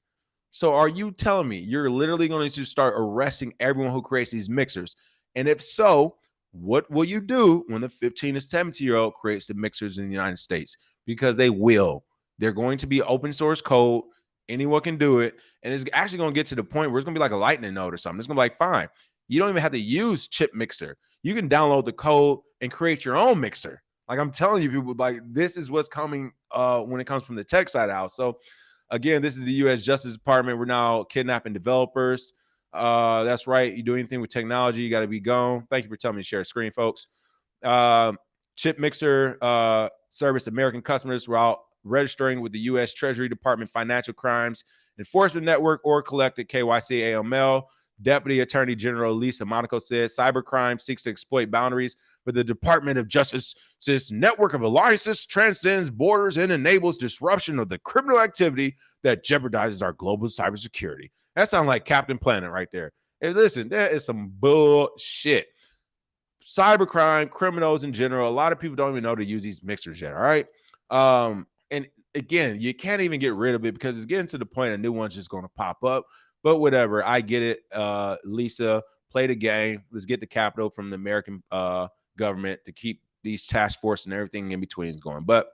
So are you telling me you're literally going to start arresting everyone who creates these mixers? And if so, what will you do when the 15 to 17-year-old creates the mixers in the United States? Because they will. They're going to be open source code. Anyone can do it. And it's actually going to get to the point where it's going to be like a lightning node or something. It's going to be like, fine, you don't even have to use chip mixer. You can download the code and create your own mixer. Like I'm telling you, people, like this is what's coming when it comes from the tech side out. So again, this is the U.S. Justice Department. We're now kidnapping developers. That's right. You do anything with technology, you got to be gone. Thank you for telling me to share a screen, folks. Chip Mixer service American customers while registering with the U.S. Treasury Department Financial Crimes Enforcement Network or collected KYC AML Deputy Attorney General Lisa Monaco said cybercrime seeks to exploit boundaries, but the Department of Justice says network of alliances transcends borders and enables disruption of the criminal activity that jeopardizes our global cybersecurity. That sounds like Captain Planet right there. And listen, that is some bullshit. Cybercrime, criminals in general, a lot of people don't even know to use these mixers yet, all right? And again, you can't even get rid of it because it's getting to the point a new one's just going to pop up. But whatever, I get it. Lisa, play the game. Let's get the capital from the American government to keep these task force and everything in between going. But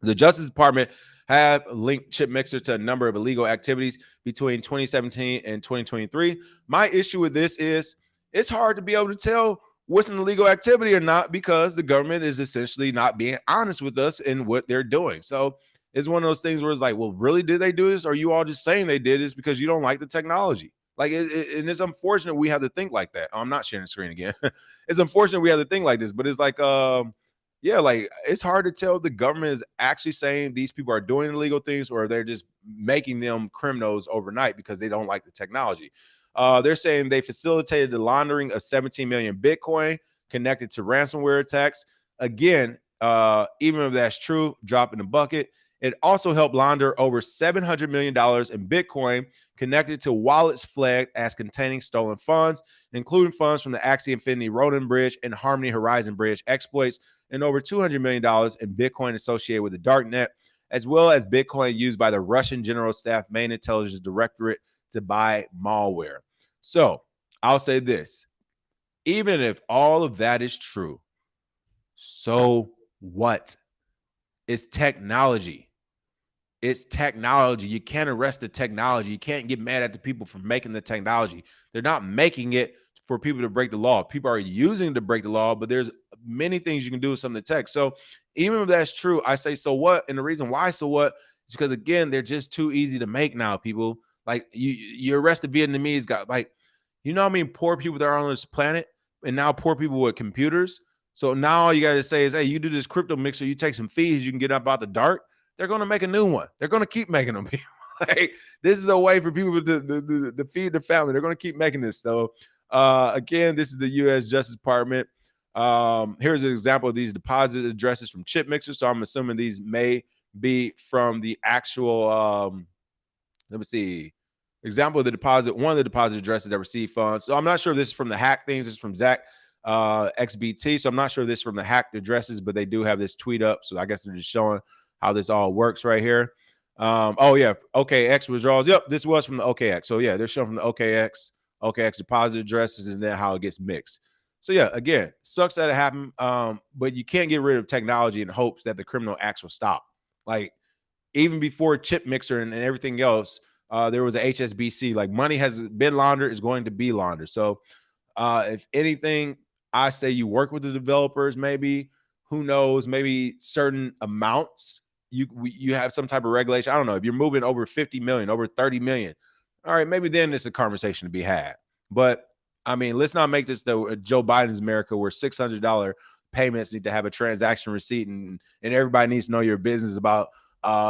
the Justice Department have linked chip mixer to a number of illegal activities between 2017 and 2023. My issue with this is it's hard to be able to tell what's an illegal activity or not because the government is essentially not being honest with us in what they're doing. So it's one of those things where it's like, well, really, did they do this? Or are you all just saying they did this because you don't like the technology? Like, and it's unfortunate we have to think like that. I'm not sharing the screen again. It's unfortunate we have to think like this, but it's like, yeah, like it's hard to tell if the government is actually saying these people are doing illegal things or they're just making them criminals overnight because they don't like the technology. They're saying they facilitated the laundering of 17 million Bitcoin connected to ransomware attacks. Again, even if that's true, drop in the bucket. It also helped launder over $700 million in Bitcoin connected to wallets flagged as containing stolen funds, including funds from the Axie Infinity Ronin Bridge and Harmony Horizon Bridge exploits, and over $200 million in Bitcoin associated with the darknet, as well as Bitcoin used by the Russian General Staff Main Intelligence Directorate to buy malware. So I'll say this, even if all of that is true, so what? It's technology. It's technology. You can't arrest the technology. You can't get mad at the people for making the technology. They're not making it for people to break the law. People are using it to break the law, but there's many things you can do with some of the tech. So even if that's true, I say, so what? And the reason why so what is because, again, they're just too easy to make now, people. Like, you arrest the Vietnamese guy. Like, you know how many poor people there are on this planet? And now poor people with computers. So now all you got to say is, hey, you do this crypto mixer, you take some fees, you can get up out the dark. They're going to make a new one. They're going to keep making them. Like, this is a way for people to feed their family. They're going to keep making this. So, again, this is the U.S. Justice Department. Here's an example of these deposit addresses from chip mixers. So I'm assuming these may be from the actual, let me see, example of the deposit, one of the deposit addresses that receive funds. So I'm not sure if this is from the hack things. It's from Zach XBT. So I'm not sure if this is from the hacked addresses, but they do have this tweet up. So I guess they're just showing how this all works right here. Oh yeah, OKX withdrawals. Yep, this was from the OKX. So yeah, they're showing from the OKX deposit addresses and then how it gets mixed. So yeah, again, sucks that it happened. But you can't get rid of technology in hopes that the criminal acts will stop. Like, even before chip mixer and everything else, there was a HSBC. Like, money has been laundered, is going to be laundered. So if anything, I say you work with the developers, maybe, who knows, maybe certain amounts. You have some type of regulation. I don't know. If you're moving over 50 million, over 30 million, all right, maybe then it's a conversation to be had. But I mean, let's not make this the Joe Biden's America where $600 payments need to have a transaction receipt and everybody needs to know your business about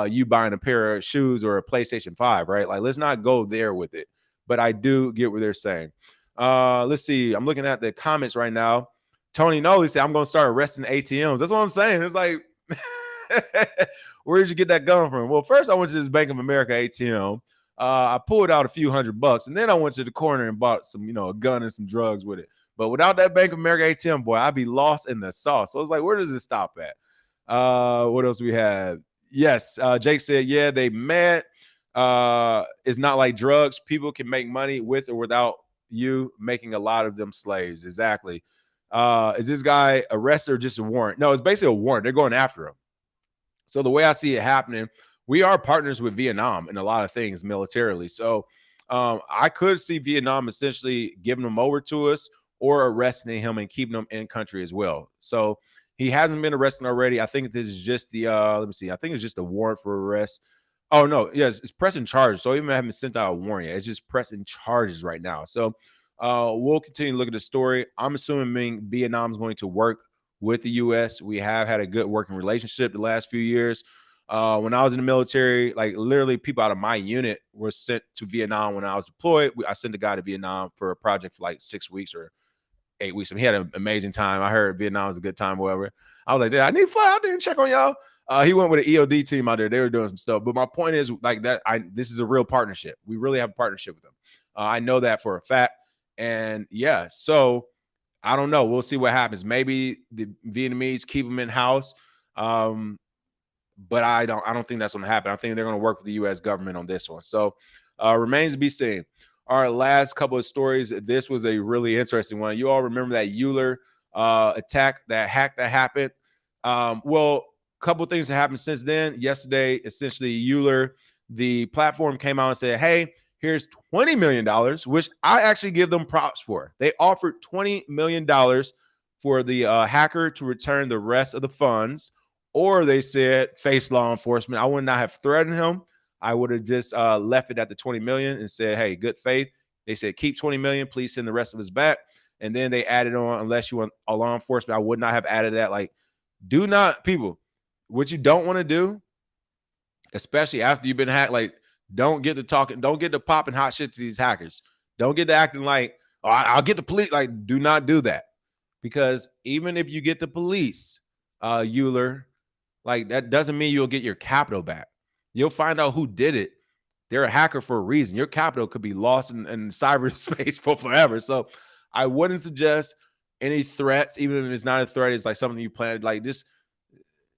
you buying a pair of shoes or a PlayStation 5, right? Like, let's not go there with it. But I do get what they're saying. Let's see. I'm looking at the comments right now. Tony Nolly said, I'm going to start arresting ATMs. That's what I'm saying. It's like, where did you get that gun from? Well, first I went to this Bank of America ATM. I pulled out a few $100, and then I went to the corner and bought some, a gun and some drugs with it. But without that Bank of America ATM, boy, I'd be lost in the sauce. So it's like, where does it stop at? What else we have? Yes, Jake said, yeah, they mad. It's not like drugs. People can make money with or without you making a lot of them slaves. Exactly. Is this guy arrested or just a warrant? No, it's basically a warrant. They're going after him. So the way I see it happening, we are partners with Vietnam in a lot of things militarily. So I could see Vietnam essentially giving him over to us or arresting him and keeping him in country as well. So he hasn't been arrested already. I think this is just the, let me see. I think it's just a warrant for arrest. Oh, no. Yes, it's pressing charges. So even I haven't sent out a warrant yet. It's just pressing charges right now. So we'll continue to look at the story. I'm assuming Vietnam is going to work with the U.S. We have had a good working relationship the last few years. When I was in the military, like literally people out of my unit were sent to Vietnam when I was deployed. I sent a guy to Vietnam for a project for like 6 weeks or 8 weeks. And he had an amazing time. I heard Vietnam was a good time, whatever. I was like, I need to fly out there and check on y'all. He went with an EOD team out there. They were doing some stuff. But my point is like that. This is a real partnership. We really have a partnership with them. I know that for a fact. And yeah, so I don't know. We'll see what happens. Maybe the Vietnamese keep them in house. But I don't think that's going to happen. I think they're going to work with the U.S. government on this one. So remains to be seen. All right, last couple of stories. This was a really interesting one. You all remember that Euler attack, that hack that happened? Well, a couple of things that happened since then. Yesterday, essentially, Euler, the platform came out and said, hey, here's $20 million, which I actually give them props for. They offered $20 million for the hacker to return the rest of the funds. Or they said, face law enforcement. I would not have threatened him. I would have just left it at the 20 million and said, hey, good faith. They said, keep 20 million. Please send the rest of us back. And then they added on, unless you want a law enforcement, I would not have added that. Like, do not, people, what you don't want to do, especially after you've been hacked, like, don't get to talking, don't get to popping hot shit to these hackers. Don't get to acting like, oh, I'll get the police. Like, do not do that. Because even if you get the police, Euler, like that doesn't mean you'll get your capital back. You'll find out who did it. They're a hacker for a reason. Your capital could be lost in cyberspace for forever. So I wouldn't suggest any threats, even if it's not a threat. It's like something you planned. Like just,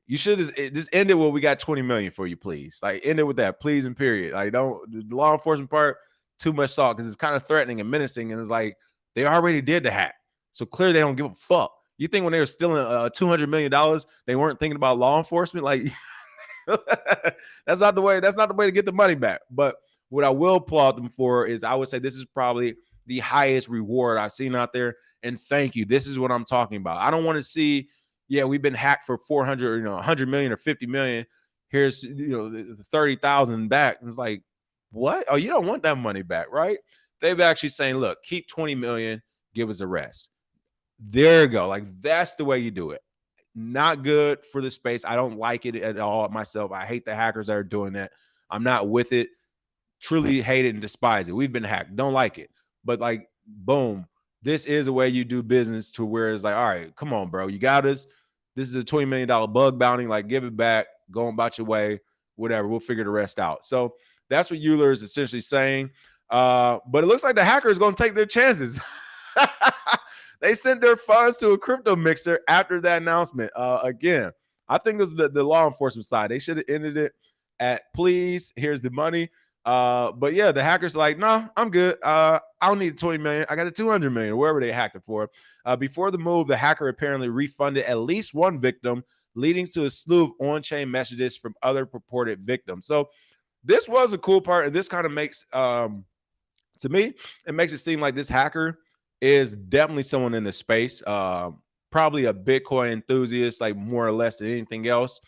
you should just end it where we got 20 million for you, please. Like end it with that, please, and period. Like don't, the law enforcement part, too much salt because it's kind of threatening and menacing. And it's like they already did the hack. So clearly they don't give a fuck. You think when they were stealing $200 million, they weren't thinking about law enforcement? Like, that's not the way. That's not the way to get the money back. But what I will applaud them for is I would say this is probably the highest reward I've seen out there. And thank you. This is what I'm talking about. I don't want to see, yeah, we've been hacked for 400, 100 million or 50 million. Here's, 30,000 back. And it's like, what? Oh, you don't want that money back, right? They've actually saying, look, keep 20 million, give us the rest. There you go. Like, that's the way you do it. Not good for the space. I don't like it at all myself. I hate the hackers that are doing that. I'm not with it. Truly hate it and despise it. We've been hacked. Don't like it. But like, boom, this is a way you do business to where it's like, all right, come on, bro. You got us. This is a $20 million bug bounty. Like, give it back. Go about your way. Whatever. We'll figure the rest out. So that's what Euler is essentially saying. But it looks like the hacker is going to take their chances. They sent their funds to a crypto mixer after that announcement. Again, I think it was the law enforcement side. They should have ended it at, please, here's the money. But yeah, the hackers are like, no, I'm good. I don't need 20 million. I got the 200 million, or wherever they hacked it for. Before the move, the hacker apparently refunded at least one victim, leading to a slew of on-chain messages from other purported victims. So this was a cool part. And this kind of makes, to me, it makes it seem like this hacker is definitely someone in the space, probably a Bitcoin enthusiast, like more or less than anything else.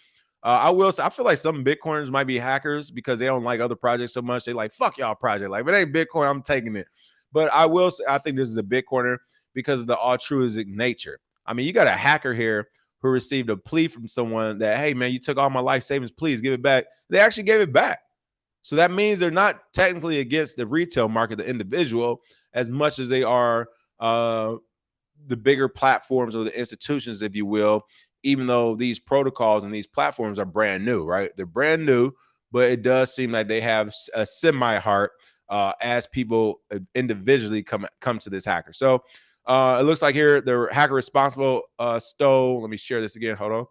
I will say, I feel like some Bitcoiners might be hackers because they don't like other projects so much. They like, fuck y'all project. Like, if it ain't Bitcoin, I'm taking it. But I will say, I think this is a Bitcoiner because of the altruistic nature. I mean, you got a hacker here who received a plea from someone that, hey, man, you took all my life savings, please give it back. They actually gave it back. So that means they're not technically against the retail market, the individual, as much as they are the bigger platforms or the institutions, if you will, even though these protocols and these platforms are brand new, right? They're brand new, but it does seem like they have a semi-heart as people individually come to this hacker. So it looks like here the hacker responsible stole, let me share this again, hold on,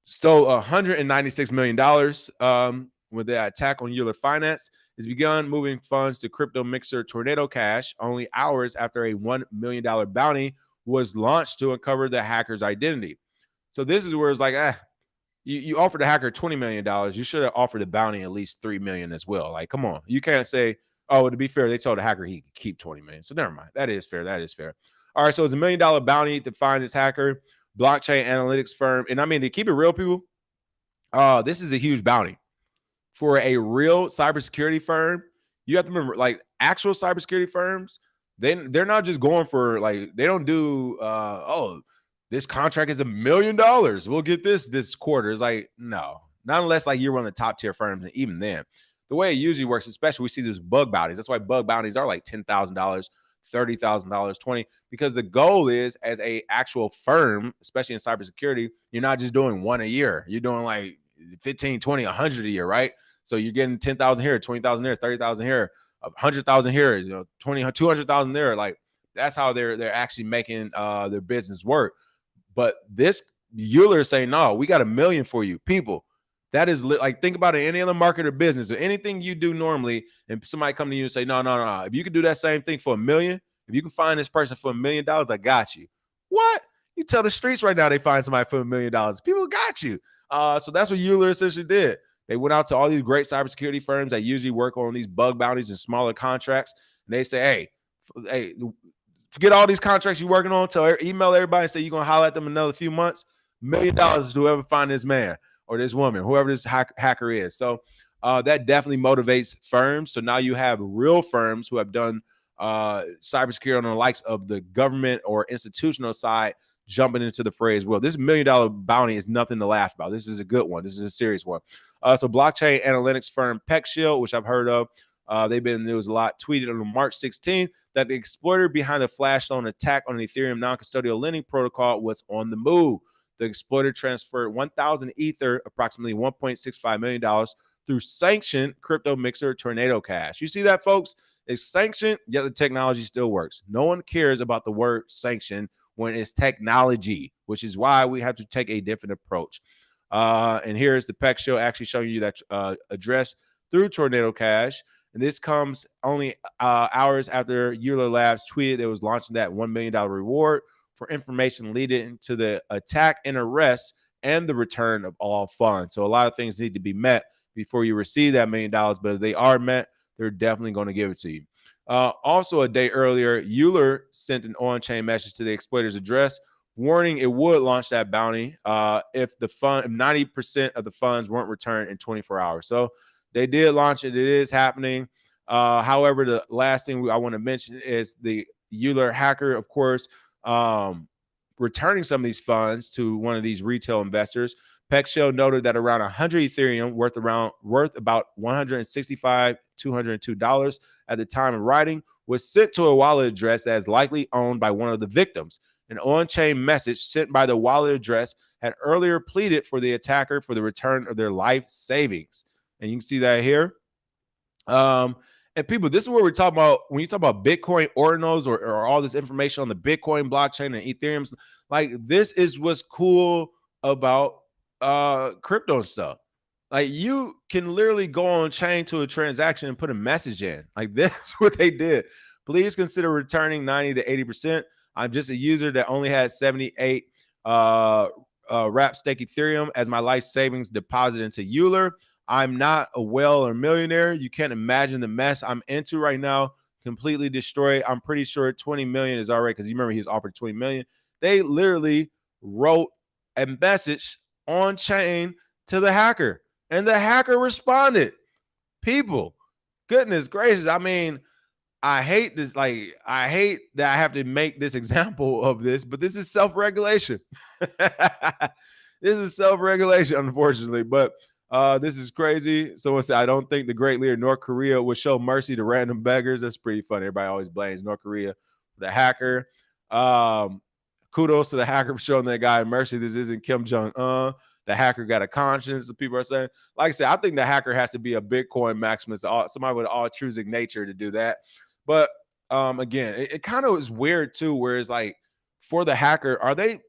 stole $196 million with the attack on Euler Finance. Has begun moving funds to crypto mixer Tornado Cash only hours after a $1 million bounty was launched to uncover the hacker's identity. So this is where it's like, you offered the hacker $20 million. You should have offered the bounty at least $3 million as well. Like, come on. You can't say, oh, to be fair, they told the hacker he could keep $20 million. So never mind. That is fair. That is fair. All right. So it's $1 million bounty to find this hacker, blockchain analytics firm. And I mean, to keep it real, people, this is a huge bounty. For a real cybersecurity firm, you have to remember, like actual cybersecurity firms, they're not just going for like, they don't do, oh, this contract is $1 million. We'll get this quarter. It's like, no, not unless like you're one of the top tier firms. And even then, the way it usually works, especially we see those bug bounties. That's why bug bounties are like $10,000, $30,000, 20, because the goal is as a actual firm, especially in cybersecurity, you're not just doing one a year. You're doing like 15, 20, 100 a year, right? So you're getting 10,000 here, 20,000 here, 30,000 here, 100,000 here, 20, 200,000 there. Like that's how they're actually making their business work. But this Euler is saying, no, we got $1 million for you, people. That is like, think about it, any other market or business or anything you do normally, and somebody come to you and say, no. If you could do that same thing for $1 million, if you can find this person for $1 million, I got you. What? You tell the streets right now they find somebody for $1 million. People got you. So that's what Euler essentially did. They went out to all these great cybersecurity firms that usually work on these bug bounties and smaller contracts, and they say, hey, forget all these contracts you're working on. Email everybody and say you're gonna holler at them in another few months. $1 million to whoever find this man or this woman, whoever this hacker is. So that definitely motivates firms. So now you have real firms who have done cybersecurity on the likes of the government or institutional side jumping into the fray as well. This $1 million bounty is nothing to laugh about. This is a good one. This is a serious one. So blockchain analytics firm PeckShield, which I've heard of, they've been in the news a lot, tweeted on March 16th that the exploiter behind the flash loan attack on the Ethereum non-custodial lending protocol was on the move. The exploiter transferred 1,000 Ether, approximately $1.65 million, through sanctioned crypto mixer Tornado Cash. You see that, folks? It's sanctioned, yet the technology still works. No one cares about the word sanction when it's technology, which is why we have to take a different approach. And here's the PEC show actually showing you that address through Tornado Cash. And this comes only hours after Euler Labs tweeted it was launching that $1 million reward for information leading to the attack and arrest and the return of all funds. So a lot of things need to be met before you receive that $1 million, but if they are met, they're definitely going to give it to you. Also, a day earlier, Euler sent an on-chain message to the exploiter's address, warning it would launch that bounty if 90% of the funds weren't returned in 24 hours. So they did launch it. It is happening. However, the last thing I want to mention is the Euler hacker, of course, returning some of these funds to one of these retail investors. PeckShield noted that around 100 Ethereum worth about $165,202 at the time of writing was sent to a wallet address that is likely owned by one of the victims. An on-chain message sent by the wallet address had earlier pleaded for the attacker for the return of their life savings. And you can see that here. And people, this is where we're talking about when you talk about Bitcoin ordinals or all this information on the Bitcoin blockchain and Ethereum. Like, this is what's cool about crypto and stuff. Like, you can literally go on chain to a transaction and put a message in. Like, that's what they did. Please consider returning 90 to 80%. I'm just a user that only had 78 wrap stake Ethereum as my life savings deposit into Euler. I'm not a whale or millionaire. You can't imagine the mess I'm into right now. Completely destroyed. I'm pretty sure 20 million is already, because you remember he was offered 20 million. They literally wrote a message on chain to the hacker, and the hacker responded. People, goodness gracious. I mean, I hate this. Like, I hate that I have to make this example of this, but this is self-regulation. This is self-regulation, unfortunately, but this is crazy. Someone said, I don't think the great leader North Korea would show mercy to random beggars. That's pretty funny. Everybody always blames North Korea for the hacker. Kudos to the hacker for showing that guy mercy. This isn't Kim Jong-un. The hacker got a conscience. People are saying, like I said, I think the hacker has to be a Bitcoin maximalist, somebody with altruistic nature to do that. But again, it kind of is weird too, where it's like, for the hacker, are they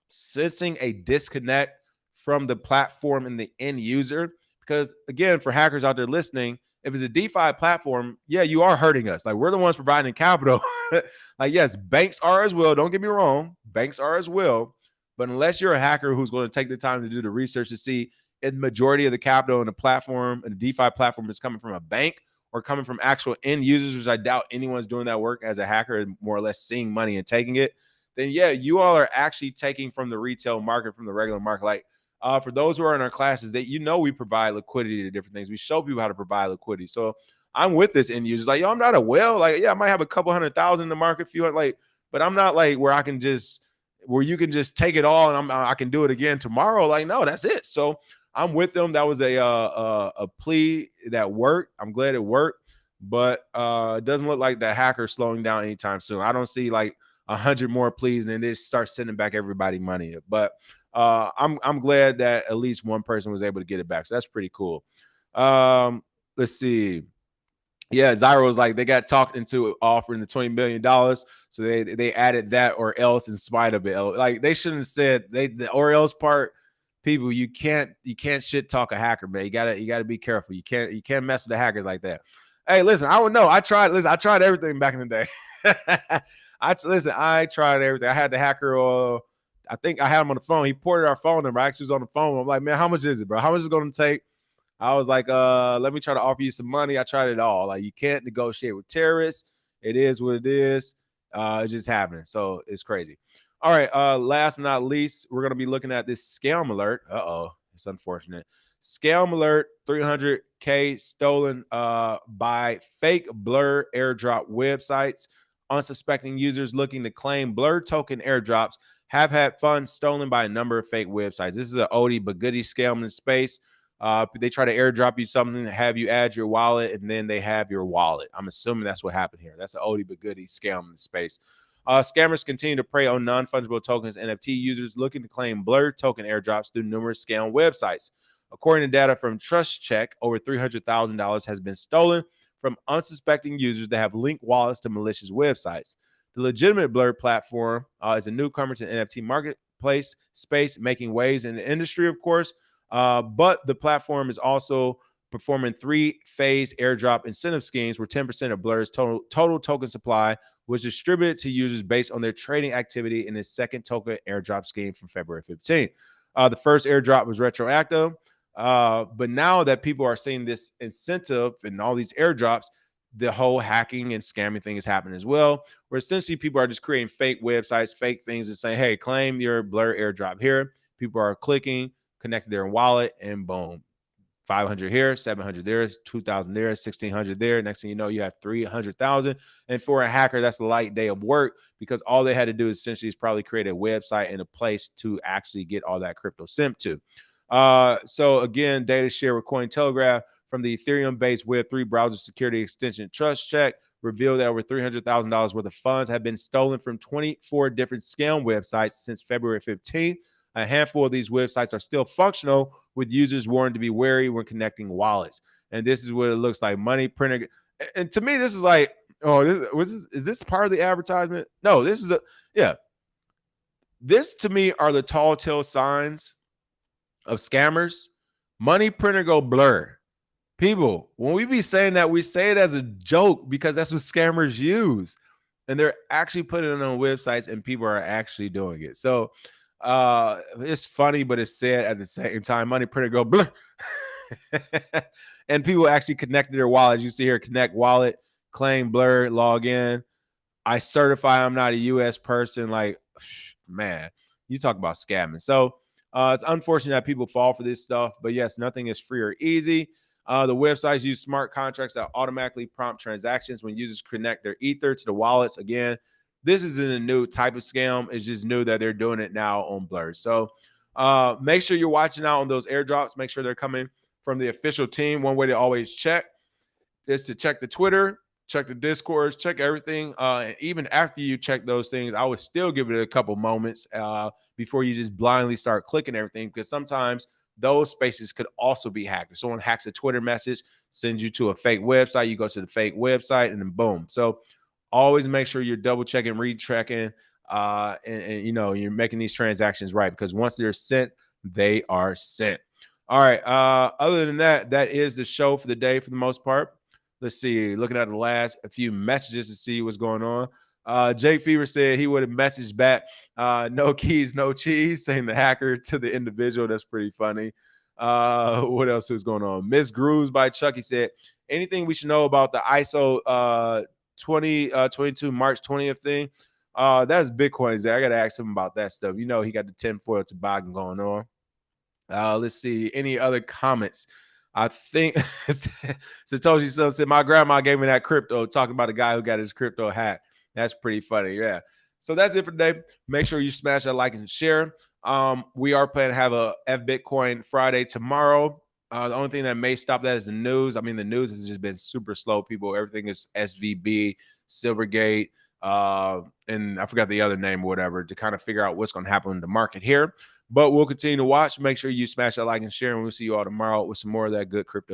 sensing a disconnect from the platform and the end user? Because again, for hackers out there listening, if it's a DeFi platform, yeah, you are hurting us. Like, we're the ones providing capital. Like, yes, banks are as well. Don't get me wrong. Banks are as well. But unless you're a hacker who's going to take the time to do the research to see if the majority of the capital in the platform and the DeFi platform is coming from a bank or coming from actual end users, which I doubt anyone's doing that work as a hacker and more or less seeing money and taking it, then yeah, you all are actually taking from the retail market, from the regular market. Like, for those who are in our classes, that we provide liquidity to different things. We show people how to provide liquidity. So I'm with this end users. Like, yo, I'm not a whale. Like, yeah, I might have a couple 100,000 in the market, few like, but I'm not like where you can just take it all and I can do it again tomorrow. Like, no, that's it. So I'm with them. That was a plea that worked. I'm glad it worked, but it doesn't look like the hacker's slowing down anytime soon. I don't see like 100 more pleas and they start sending back everybody money. But I'm glad that at least one person was able to get it back. So that's pretty cool. Let's see. Yeah, Zyro was like, they got talked into offering the $20 million. So they added that or else in spite of it. Like they shouldn't have said the or else part. People, you can't shit talk a hacker, man. You gotta be careful. You can't mess with the hackers like that. Hey, listen, I would know. I tried everything back in the day. I tried everything. I had the hacker, I think I had him on the phone. He ported our phone number. I actually was on the phone. I'm like, man, how much is it, bro? How much is it gonna take? I was like, let me try to offer you some money. I tried it all. Like, you can't negotiate with terrorists. It is what it is. It's just happening. So it's crazy. All right. Last but not least, we're going to be looking at this scam alert. It's unfortunate. Scam alert, 300K stolen by fake Blur airdrop websites. Unsuspecting users looking to claim Blur token airdrops have had funds stolen by a number of fake websites. This is an oldie but goodie scam in space. They try to airdrop you something, have you add your wallet, and then they have your wallet. I'm assuming that's what happened here. That's an oldie but goodie scam in space. Scammers continue to prey on non-fungible tokens, NFT users looking to claim Blur token airdrops through numerous scam websites. According to data from TrustCheck, over $300,000 has been stolen from unsuspecting users that have linked wallets to malicious websites. The legitimate Blur platform is a newcomer to NFT marketplace space, making waves in the industry, of course. But the platform is also performing 3-phase airdrop incentive schemes where 10% of Blur's total token supply was distributed to users based on their trading activity in its second token airdrop scheme from February 15th. The first airdrop was retroactive, but now that people are seeing this incentive and all these airdrops, the whole hacking and scamming thing is happening as well, where essentially people are just creating fake websites, fake things and saying, hey, claim your Blur airdrop here. People are clicking, connected their wallet, and boom, 500 here, 700 there, 2,000 there, 1,600 there. Next thing you know, you have 300,000. And for a hacker, that's a light day of work because all they had to do essentially is probably create a website and a place to actually get all that crypto sent to. So again, data share with Cointelegraph from the Ethereum-based Web3 browser security extension TrustCheck revealed that over $300,000 worth of funds have been stolen from 24 different scam websites since February 15th. A handful of these websites are still functional, with users warned to be wary when connecting wallets. And this is what it looks like. Money printer. And to me, this is like, is this part of the advertisement? No, this is this to me are the tall tale signs of scammers. Money printer go Blur. People, when we be saying that, we say it as a joke because that's what scammers use. And they're actually putting it on websites and people are actually doing it. So it's funny, but it's sad at the same time. Money printer go Blur. And people actually connected their wallets. You see here, connect wallet, claim Blur, log in. I certify I'm not a US person. Like, man, you talk about scamming. So it's unfortunate that people fall for this stuff, but yes, nothing is free or easy. The websites use smart contracts that automatically prompt transactions when users connect their Ether to the wallets. Again, this isn't a new type of scam. It's just new that they're doing it now on Blur. So make sure you're watching out on those airdrops. Make sure they're coming from the official team. One way to always check is to check the Twitter, check the Discords, check everything. And even after you check those things, I would still give it a couple moments before you just blindly start clicking everything, because sometimes those spaces could also be hacked. If someone hacks a Twitter message, sends you to a fake website, you go to the fake website, and then boom. So always make sure you're double checking, rechecking, and you know, you're making these transactions right, because once they're sent, they are sent. All right. Other than that, that is the show for the day for the most part. Let's see. Looking at the last few messages to see what's going on. Jake Fever said he would have messaged back, no keys, no cheese, saying the hacker to the individual. That's pretty funny. What else is going on? Miss Grooves by Chucky said, anything we should know about the ISO 2022 March 20th thing? That's Bitcoin's there. I got to ask him about that stuff. You know, he got the tinfoil toboggan going on. Let's see. Any other comments? I think Satoshi Son said, my grandma gave me that crypto, talking about the guy who got his crypto hacked. That's pretty funny. Yeah. So that's it for today. Make sure you smash that like and share. We are planning to have a Bitcoin Friday tomorrow. The only thing that may stop that is the news. I mean, the news has just been super slow. Everything is SVB, Silvergate, and I forgot the other name or whatever, to kind of figure out what's going to happen in the market here. But we'll continue to watch. Make sure you smash that like and share, and we'll see you all tomorrow with some more of that good crypto.